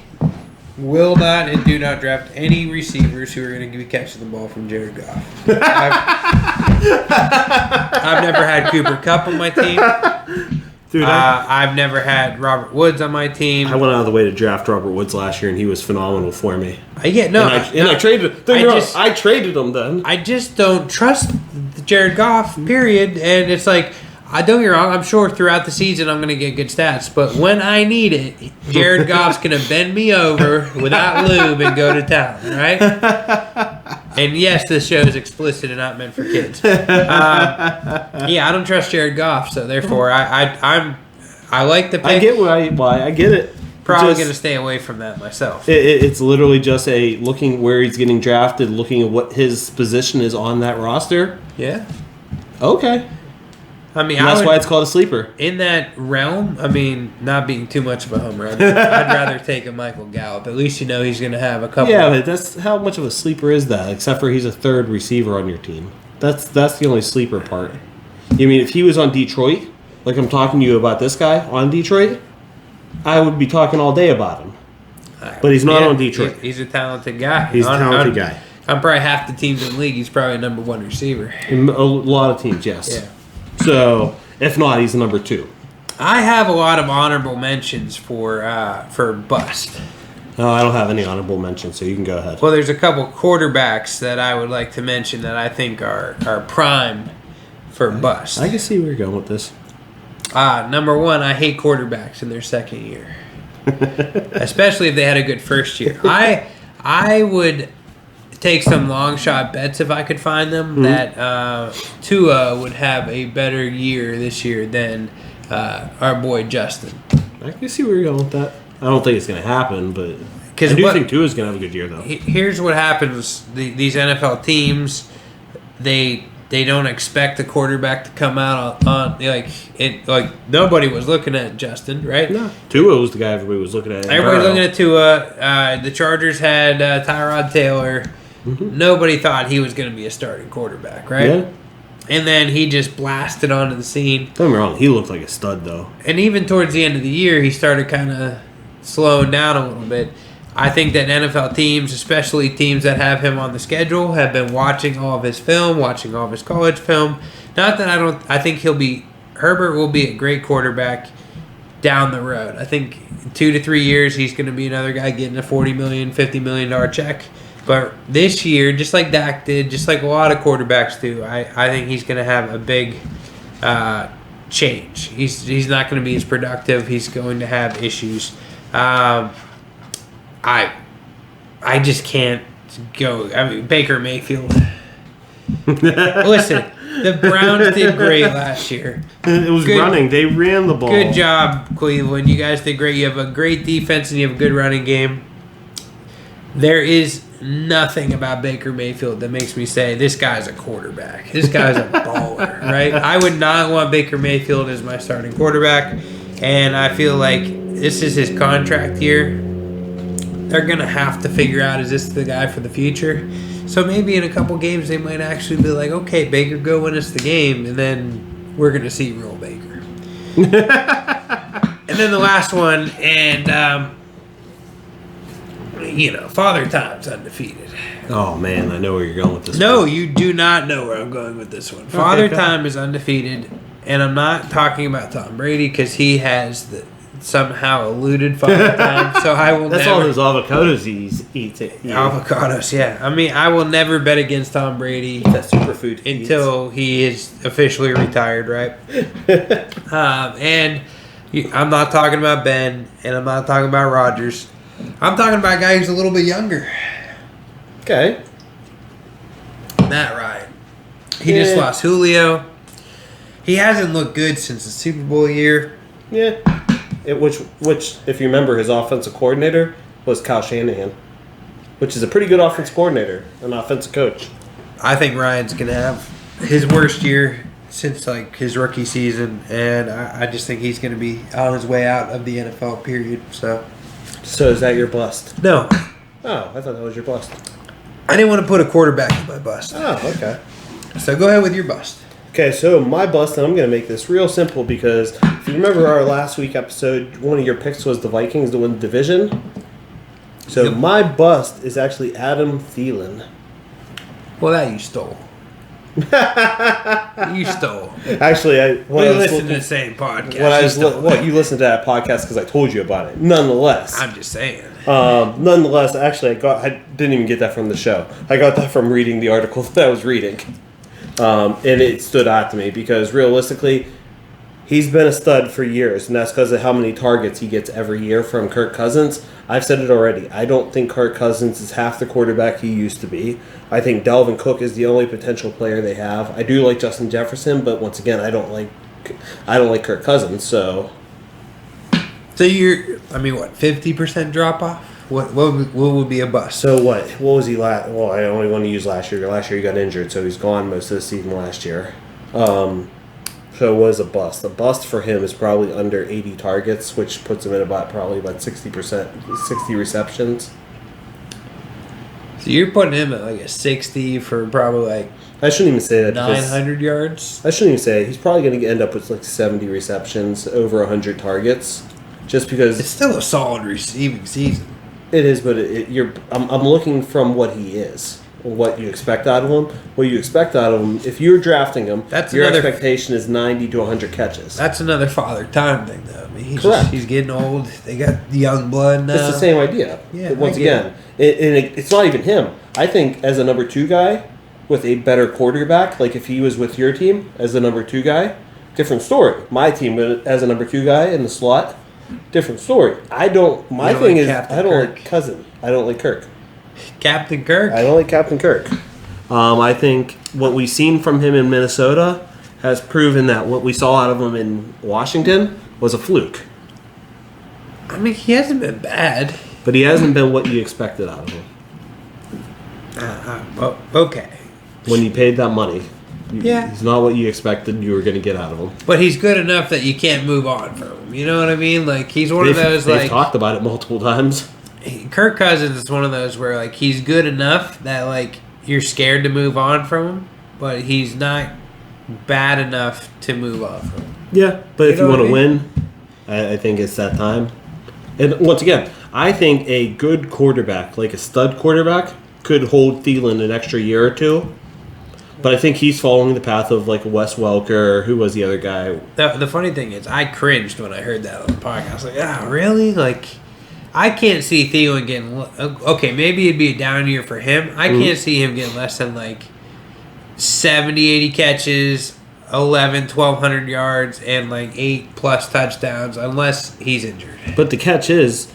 will not and do not draft any receivers who are going to be catching the ball from Jared Goff. I've never had Cooper Kupp on my team. Dude, I've never had Robert Woods on my team. I went out of the way to draft Robert Woods last year, and he was phenomenal for me. I traded. I traded him then. I just don't trust Jared Goff. Period. And it's like, I don't get me wrong. I'm sure throughout the season I'm going to get good stats, but when I need it, Jared Goff's going to bend me over without lube and go to town. Right? And yes, this show is explicit and not meant for kids. Yeah, I don't trust Jared Goff, so therefore I like the pick. I get why. I get it. Probably going to stay away from that myself. It's literally just looking where he's getting drafted, looking at what his position is on that roster. Yeah. Okay. I mean, that's why it's called a sleeper. In that realm, I mean, not being too much of a homer, I'd rather take a Michael Gallup. At least you know he's going to have a couple. Yeah, but that's how much of a sleeper is that? Except for he's a third receiver on your team. That's the only sleeper part. You mean if he was on Detroit, like I'm talking to you about this guy on Detroit, I would be talking all day about him. But he's not on Detroit. He's a talented guy. He's a talented guy. I'm probably half the teams in the league. He's probably a number one receiver. In a lot of teams, yes. Yeah. So, if not, he's number 2. I have a lot of honorable mentions for bust. No, I don't have any honorable mentions, so you can go ahead. Well, there's a couple quarterbacks that I would like to mention that I think are prime for bust. I can see where you're going with this. Number one, I hate quarterbacks in their second year. Especially if they had a good first year. I would take some long shot bets if I could find them that Tua would have a better year this year than our boy Justin. I can see where you're going with that. I don't think it's going to happen, but I do think Tua's going to have a good year, though. Here's what happens. These NFL teams, they don't expect the quarterback to come out on nobody was looking at Justin, right? No. Tua was the guy everybody was looking at. Everybody's looking at Tua. The Chargers had Tyrod Taylor. Mm-hmm. Nobody thought he was going to be a starting quarterback, right? Yeah. And then he just blasted onto the scene. Don't get me wrong, he looked like a stud, though. And even towards the end of the year, he started kind of slowing down a little bit. I think that NFL teams, especially teams that have him on the schedule, have been watching all of his film, watching all of his college film. Not that I think Herbert will be a great quarterback down the road. I think in 2 to 3 years, he's going to be another guy getting a $40 million, $50 million check. But this year, just like Dak did, just like a lot of quarterbacks do, I think he's going to have a big change. He's not going to be as productive. He's going to have issues. I just can't go. I mean, Baker Mayfield. Listen, the Browns did great last year. It was running. They ran the ball. Good job, Cleveland. You guys did great. You have a great defense and you have a good running game. There is nothing about Baker Mayfield that makes me say this guy's a quarterback. This guy's a baller, right? I would not want Baker Mayfield as my starting quarterback, and I feel like this is his contract year. They're going to have to figure out, is this the guy for the future? So maybe in a couple games they might actually be like, okay, Baker, go win us the game, and then we're going to see real Baker. And then the last one, and Father Time's undefeated. Oh, man, I know where you're going with this No, you do not know where I'm going with this one. Father Time is undefeated, and I'm not talking about Tom Brady because he has somehow eluded Father Time, so I will That's never... all those avocados he eats. Avocados, yeah. I mean, I will never bet against Tom Brady that superfood until he is officially retired, right? I'm not talking about Ben, and I'm not talking about Rodgers. I'm talking about a guy who's a little bit younger. Okay. Matt Ryan. He just lost Julio. He hasn't looked good since the Super Bowl year. Yeah. Which, if you remember, his offensive coordinator was Kyle Shanahan, which is a pretty good offensive coordinator, an offensive coach. I think Ryan's going to have his worst year since like his rookie season, and I just think he's going to be on his way out of the NFL. Period. So is that your bust? No. Oh, I thought that was your bust. I didn't want to put a quarterback in my bust. Oh, okay. So go ahead with your bust. Okay, so my bust, and I'm going to make this real simple because if you remember our last week episode, one of your picks was the Vikings to win the division. So my bust is actually Adam Thielen. Well, that you stole. You stole. Actually, we listened to the same podcast. You listened to that podcast because I told you about it. Nonetheless, I'm just saying. Nonetheless, actually, I didn't even get that from the show. I got that from reading the article that I was reading. And it stood out to me because realistically, he's been a stud for years, and that's because of how many targets he gets every year from Kirk Cousins. I've said it already. I don't think Kirk Cousins is half the quarterback he used to be. I think Dalvin Cook is the only potential player they have. I do like Justin Jefferson, but once again, I don't like Kirk Cousins. So you're, 50% drop off? What would be a bust? So what was he last? Well, I only want to use last year. Last year he got injured, so he's gone most of the season last year. So it was a bust. A bust for him is probably under 80 targets, which puts him at probably about 60%, 60 receptions. So you're putting him at like a 60 for probably like I shouldn't even say that 900 yards. I shouldn't even say it. He's probably going to end up with like 70 receptions, over 100 targets, just because it's still a solid receiving season. It is, but I'm looking from what he is, what you expect out of him. What you expect out of him, if you're drafting him, your expectation is 90 to 100 catches. That's another father time thing, though. Correct. He's getting old. They got the young blood now. It's the same idea. Yeah. But once again, it's not even him. I think as a number 2 guy with a better quarterback, like if he was with your team as a number 2 guy, different story. My team as a number 2 guy in the slot. Different story. I don't like Cousin. I don't like Kirk. Captain Kirk? I don't like Captain Kirk. I think what we've seen from him in Minnesota has proven that what we saw out of him in Washington was a fluke. He hasn't been bad. But he hasn't been what you expected out of him. Okay. When you paid that money. Yeah. He's not what you expected you were going to get out of him. But he's good enough that you can't move on from him. You know what I mean? Like, he's one of those, they've talked about it multiple times. Kirk Cousins is one of those where, like, he's good enough that, like, you're scared to move on from him, but he's not bad enough to move on from him. Yeah, but if you want to win, I think it's that time. And once again, I think a good quarterback, like a stud quarterback, could hold Thielen an extra year or two. But I think he's following the path of like Wes Welker. Who was the other guy? The funny thing is, I cringed when I heard that on the podcast. I was like, really? Like, I can't see Thielen getting... Okay, maybe it'd be a down year for him. I can't see him getting less than like 70, 80 catches, 1,200 yards, and like 8+ touchdowns unless he's injured. But the catch is,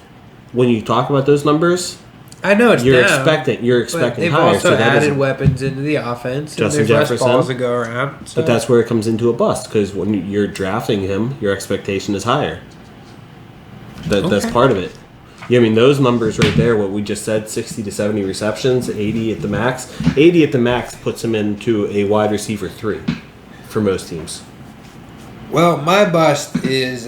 when you talk about those numbers... I know it's you're down, expecting they've higher. Also added weapons into the offense. Justin Jefferson, less balls to go around. So. But that's where it comes into a bust because when you're drafting him, your expectation is higher. That's part of it. Yeah, those numbers right there, what we just said, 60 to 70 receptions, 80 at the max. 80 at the max puts him into a wide receiver 3 for most teams. Well, my bust is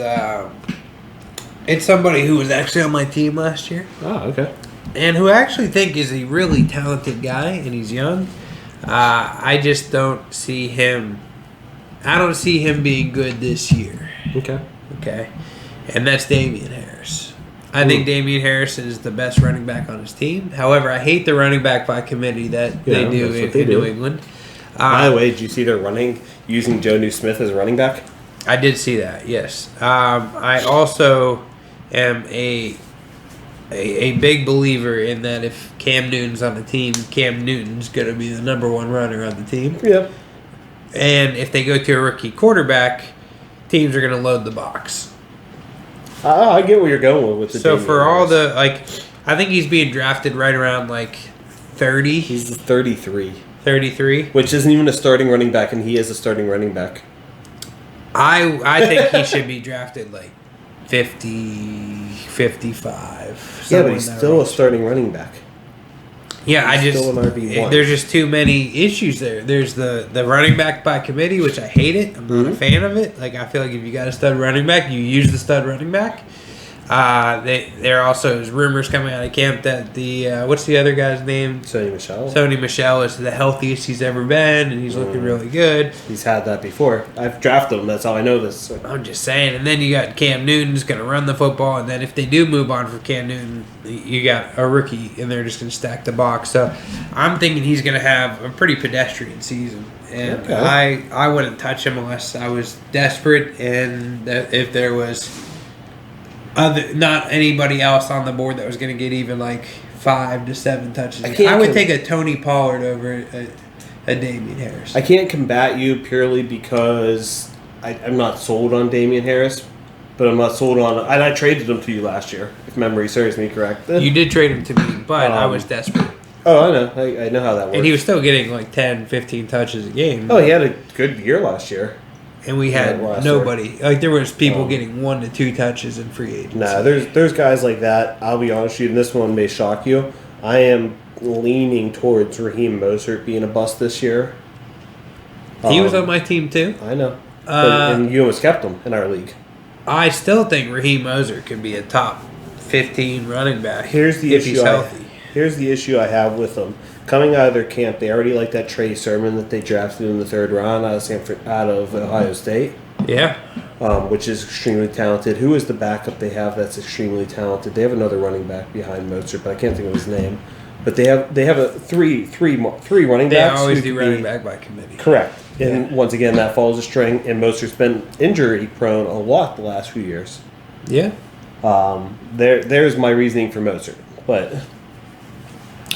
it's somebody who was actually on my team last year. Oh, okay. And who I actually think is a really talented guy, and he's young. I just don't see him... I don't see him being good this year. Okay? And that's Damian Harris. I think Damian Harris is the best running back on his team. However, I hate the running back by committee that they do in New England. By the way, did you see they're using Jonnu Smith as running back? I did see that, yes. I also am a big believer in that if Cam Newton's on the team, Cam Newton's going to be the number 1 runner on the team. Yep. And if they go to a rookie quarterback, teams are going to load the box. I get where you're going with the So for all the, I think he's being drafted right around 30. He's 33. 33? Which isn't even a starting running back, and he is a starting running back. I think he should be drafted 50, 55. Yeah, but he's still a starting running back. Yeah, still an RB1. there's just too many issues there. There's the running back by committee, which I hate it. I'm not a fan of it. Like, I feel like if you got a stud running back, you use the stud running back. There also is rumors coming out of camp that the what's the other guy's name? Sony Michel is the healthiest he's ever been, and he's looking really good. He's had that before. I've drafted him. That's how I know this. So. I'm just saying. And then you got Cam Newton's going to run the football, and then if they do move on from Cam Newton, you got a rookie, and they're just going to stack the box. So I'm thinking he's going to have a pretty pedestrian season. And I wouldn't touch him unless I was desperate, and if there was not anybody else on the board that was going to get even like 5 to 7 touches. I would take a Tony Pollard over a Damian Harris. I can't combat you purely because I'm not sold on Damian Harris, but I'm not sold on. And I traded him to you last year, if memory serves me correct. You did trade him to me, but I was desperate. Oh, I know. I know how that works. And he was still getting like 10, 15 touches a game. Oh, he had a good year last year. And we had nobody. Like, there was people getting 1 to 2 touches in free agency. Nah, there's guys like that. I'll be honest with you, and this one may shock you. I am leaning towards Raheem Mostert being a bust this year. He was on my team, too. I know. And you almost kept him in our league. I still think Raheem Mostert could be a top 15 running back Here's the if he's healthy. Here's the issue I have with them. Coming out of their camp, they already like that Trey Sermon that they drafted in the 3rd round out of Ohio State. Yeah. Which is extremely talented. Who is the backup they have that's extremely talented? They have another running back behind Mostert, but I can't think of his name. But they have a three running backs. They always do running back by committee. Correct. And once again, that follows a string, and Mostert's been injury prone a lot the last few years. Yeah. There's my reasoning for Mostert, but.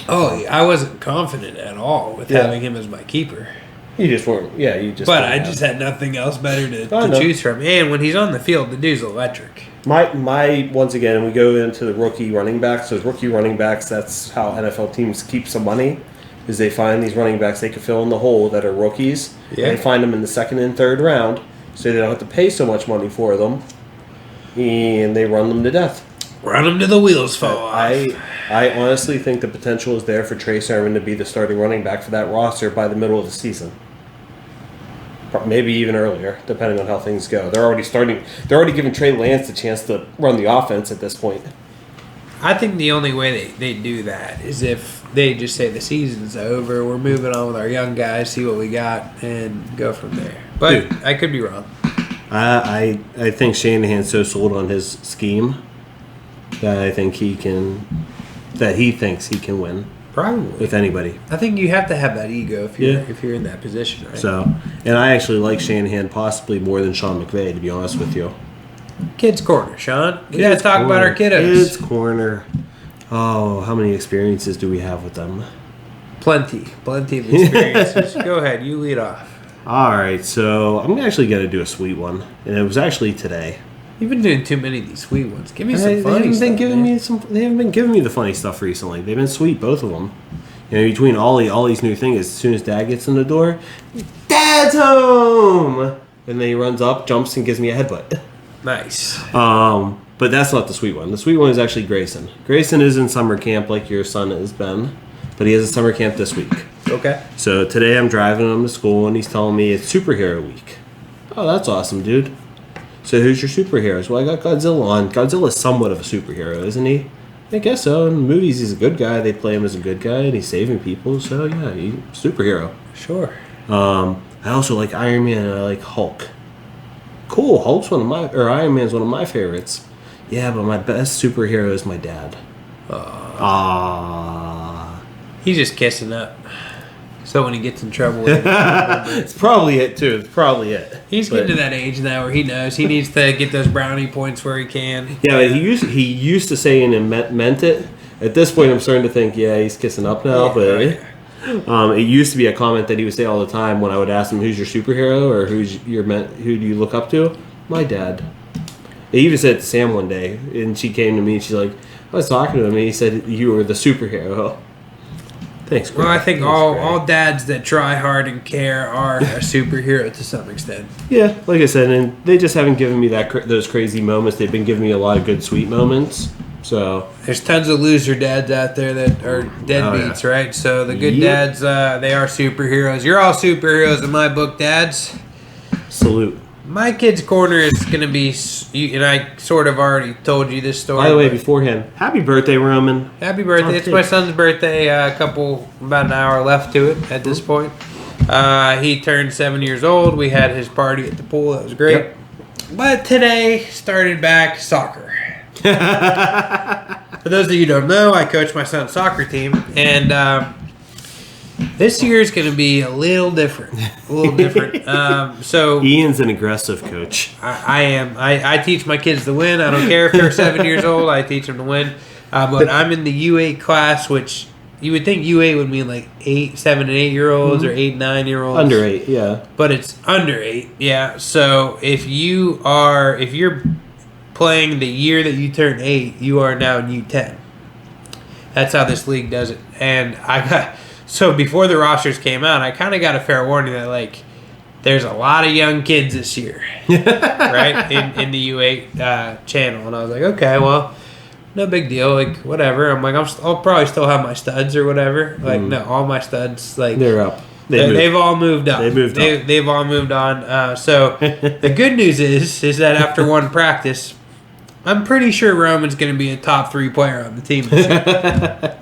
Oh, I wasn't confident at all with having him as my keeper. You just weren't. Yeah, you just. But I just had nothing else better to choose from. And when he's on the field, the dude's electric. My once again, we go into the rookie running backs. So rookie running backs, that's how NFL teams keep some money. Is they find these running backs they can fill in the hole that are rookies. Yeah. And they find them in the 2nd and 3rd round, so they don't have to pay so much money for them, and they run them to death. Run them to the wheels fall off. I honestly think the potential is there for Trey Sermon to be the starting running back for that roster by the middle of the season. Maybe even earlier, depending on how things go. They're already giving Trey Lance a chance to run the offense at this point. I think the only way they do that is if they just say the season's over, we're moving on with our young guys, see what we got, and go from there. But dude, I could be wrong. I think Shanahan's so sold on his scheme that I think he thinks he can win. Probably with anybody. I think you have to have that ego if you're in that position, right? So, and I actually like Shanahan possibly more than Sean McVay, to be honest with you. Kids Corner, Sean. We got to talk about our kiddos. Kids Corner. Oh, how many experiences do we have with them? Plenty of experiences. Go ahead, you lead off. All right, so I'm actually going to do a sweet one, and it was actually today. You've been doing too many of these sweet ones. Give me some funny stuff. They haven't been giving me the funny stuff recently. They've been sweet, both of them. You know, between Ollie's new thing is as soon as Dad gets in the door, Dad's home! And then he runs up, jumps, and gives me a headbutt. Nice. But that's not the sweet one. The sweet one is actually Grayson. Grayson is in summer camp like your son has been, but he has a summer camp this week. Okay. So today I'm driving him to school, and he's telling me it's superhero week. Oh, that's awesome, dude. So who's your superheroes? Well, I got Godzilla on. Godzilla's somewhat of a superhero, isn't he? I guess so. In the movies, he's a good guy. They play him as a good guy, and he's saving people. So, yeah, he's a superhero. Sure. I also like Iron Man, and I like Hulk. Cool. Iron Man's one of my favorites. Yeah, but my best superhero is my dad. He's just kissing up. So when he gets in trouble, it's probably it too. It's probably it. He's getting to that age now where he knows he needs to get those brownie points where he can. Yeah, but he used to say and meant it. At this point, I'm starting to think, he's kissing up now. It used to be a comment that he would say all the time when I would ask him, "Who's your superhero?" or "Who do you look up to?" My dad. He even said it to Sam one day, and she came to me and she's like, "I was talking to him, and he said you were the superhero." Thanks, Greg. Well, I think all dads that try hard and care are a superhero to some extent. Yeah, like I said, and they just haven't given me those crazy moments. They've been giving me a lot of good, sweet moments. So there's tons of loser dads out there that are deadbeats, right? So the good dads, they are superheroes. You're all superheroes in my book, dads. Salute. My kid's corner is going to be, and I sort of already told you this story. By the way, beforehand, happy birthday, Roman. Happy birthday. It's my son's birthday. About an hour left to it at this point. He turned 7 years old. We had his party at the pool. That was great. Yep. But today started back soccer. For those of you who don't know, I coach my son's soccer team. And this year is going to be a little different. So Ian's an aggressive coach. I am. I teach my kids to win. I don't care if they're 7 years old. I teach them to win. But I'm in the U8 class, which you would think U8 would mean like 7 and 8 year olds or 8 and 9 year olds. Under 8, yeah. But it's under 8, yeah. So if you're playing the year that you turn 8, you are now in U10. That's how this league does it. And so before the rosters came out, I kind of got a fair warning that, like, there's a lot of young kids this year, right, in the U8 channel. And I was like, okay, well, no big deal, like, whatever. I'm like, I'll probably still have my studs or whatever. Like, no, all my studs, like, they're up. They've all moved up. They've all moved on. So the good news is that after one practice, I'm pretty sure Roman's going to be a top 3 player on the team this year.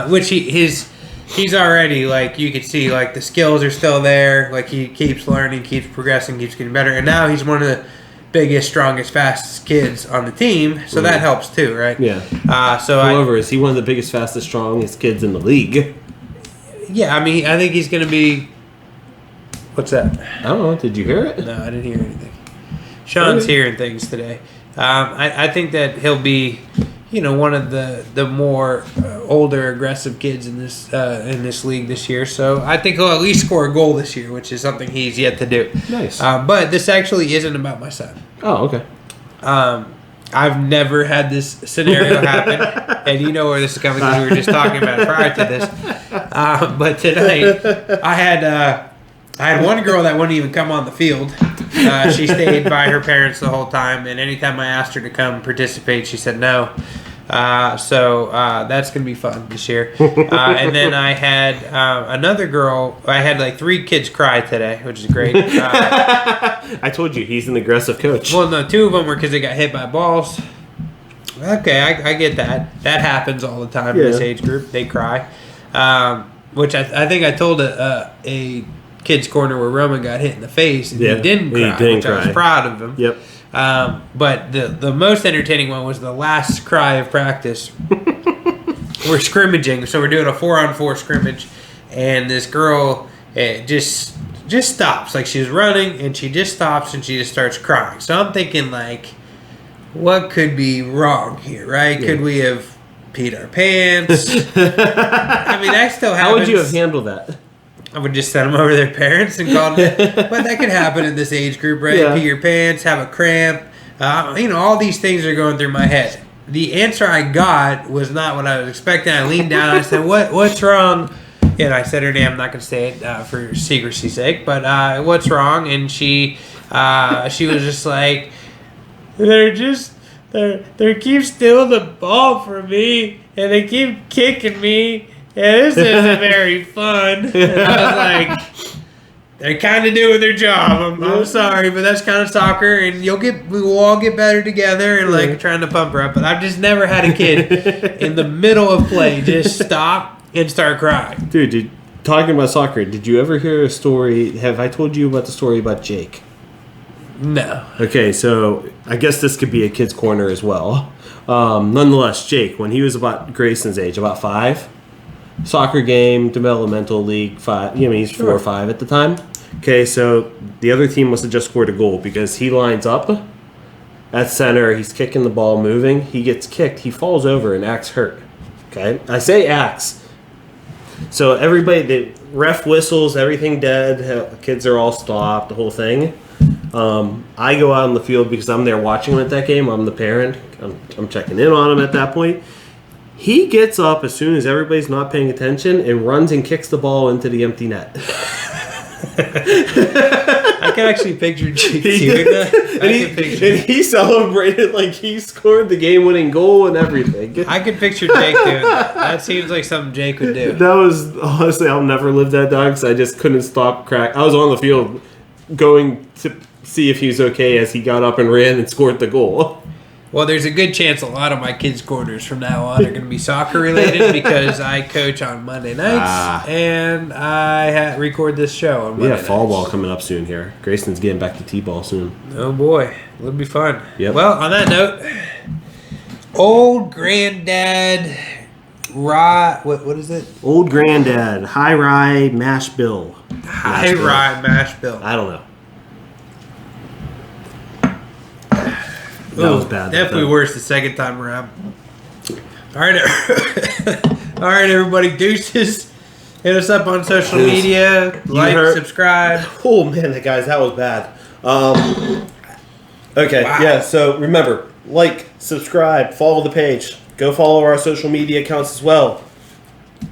Which he's already, like, you can see, like, the skills are still there. Like, he keeps learning, keeps progressing, keeps getting better. And now he's one of the biggest, strongest, fastest kids on the team. So that helps too, right? Yeah. However, is he one of the biggest, fastest, strongest kids in the league? Yeah, I mean, I think he's going to be... What's that? I don't know. Did you hear it? No, I didn't hear anything. Sean's hearing things today. I think that he'll be, one of the more older, aggressive kids in this league this year. So I think he'll at least score a goal this year, which is something he's yet to do. Nice. But this actually isn't about my son. Oh, okay. I've never had this scenario happen, and you know where this is coming because we were just talking about it prior to this. But tonight, I had one girl that wouldn't even come on the field. She stayed by her parents the whole time, and anytime I asked her to come participate, she said no. So that's going to be fun this year. And then I had another girl. I had like 3 kids cry today, which is great. I told you, he's an aggressive coach. Well, no, 2 of them were because they got hit by balls. Okay, I get that. That happens all the time in this age group. They cry. Which I think I told a kid's corner where Roman got hit in the face and he didn't cry, I was proud of him. Yep. But the most entertaining one was the last cry of practice. We're scrimmaging, so we're doing a 4-on-4 scrimmage, and this girl just stops. Like, she's running, and she just stops, and she just starts crying. So I'm thinking, like, what could be wrong here, right? Yeah. Could we have peed our pants? I mean, that still happens. How would you have handled that? I would just send them over to their parents and call them. But that could happen in this age group, right? Yeah. Pee your pants, have a cramp. All these things are going through my head. The answer I got was not what I was expecting. I leaned down and I said, what's wrong? And I said her name. I'm not going to say it for secrecy's sake. But what's wrong? And she was just like, they keep stealing the ball from me. And they keep kicking me. Yeah, this isn't very fun. And I was like, they're kind of doing their job. I'm sorry, but that's kind of soccer, and we will all get better together and like trying to pump her up. But I've just never had a kid in the middle of play just stop and start crying. Dude, talking about soccer, did you ever hear a story? Have I told you about the story about Jake? No. Okay, so I guess this could be a kid's corner as well. Nonetheless, Jake, when he was about Grayson's age, about 5. Soccer game, developmental league, 5. He's 4 or 5 at the time. Okay, so the other team must have just scored a goal because he lines up at center. He's kicking the ball, moving. He gets kicked. He falls over and acts hurt. Okay, I say acts. So everybody, the ref whistles, everything dead. Kids are all stopped. The whole thing. I go out on the field because I'm there watching him at that game. I'm the parent. I'm checking in on him at that point. He gets up as soon as everybody's not paying attention and runs and kicks the ball into the empty net. I can actually picture Jake He doing did. that. And he celebrated like he scored the game-winning goal and everything. I can picture Jake doing that. That seems like something Jake would do. That was, honestly, I'll never live that down because I just couldn't stop crack. I was on the field going to see if he was okay as he got up and ran and scored the goal. Well, there's a good chance a lot of my kids' quarters from now on are going to be soccer related because I coach on Monday nights and I record this show on Monday We have fall nights. ball coming up soon here. Grayson's getting back to T-ball soon. Oh boy, it'll be fun. Yep. Well, on that note, old granddad rye. What is it? Old Granddad, High Rye Mash Bill. High rye mash bill. I don't know. That was bad. Definitely worse the second time around. All right, all right, everybody. Deuces. Hit us up on social media. Like, subscribe. Oh man, guys, that was bad. Okay, Wow. yeah. So remember, like, subscribe, follow the page. Go follow our social media accounts as well.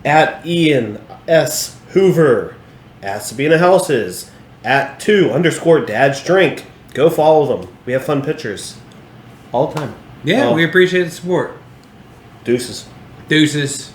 At Ian S. Hoover, at Sabina Houses, at 2_Dad's Drink. Go follow them. We have fun pictures all the time. Yeah, we appreciate the support. Deuces. Deuces.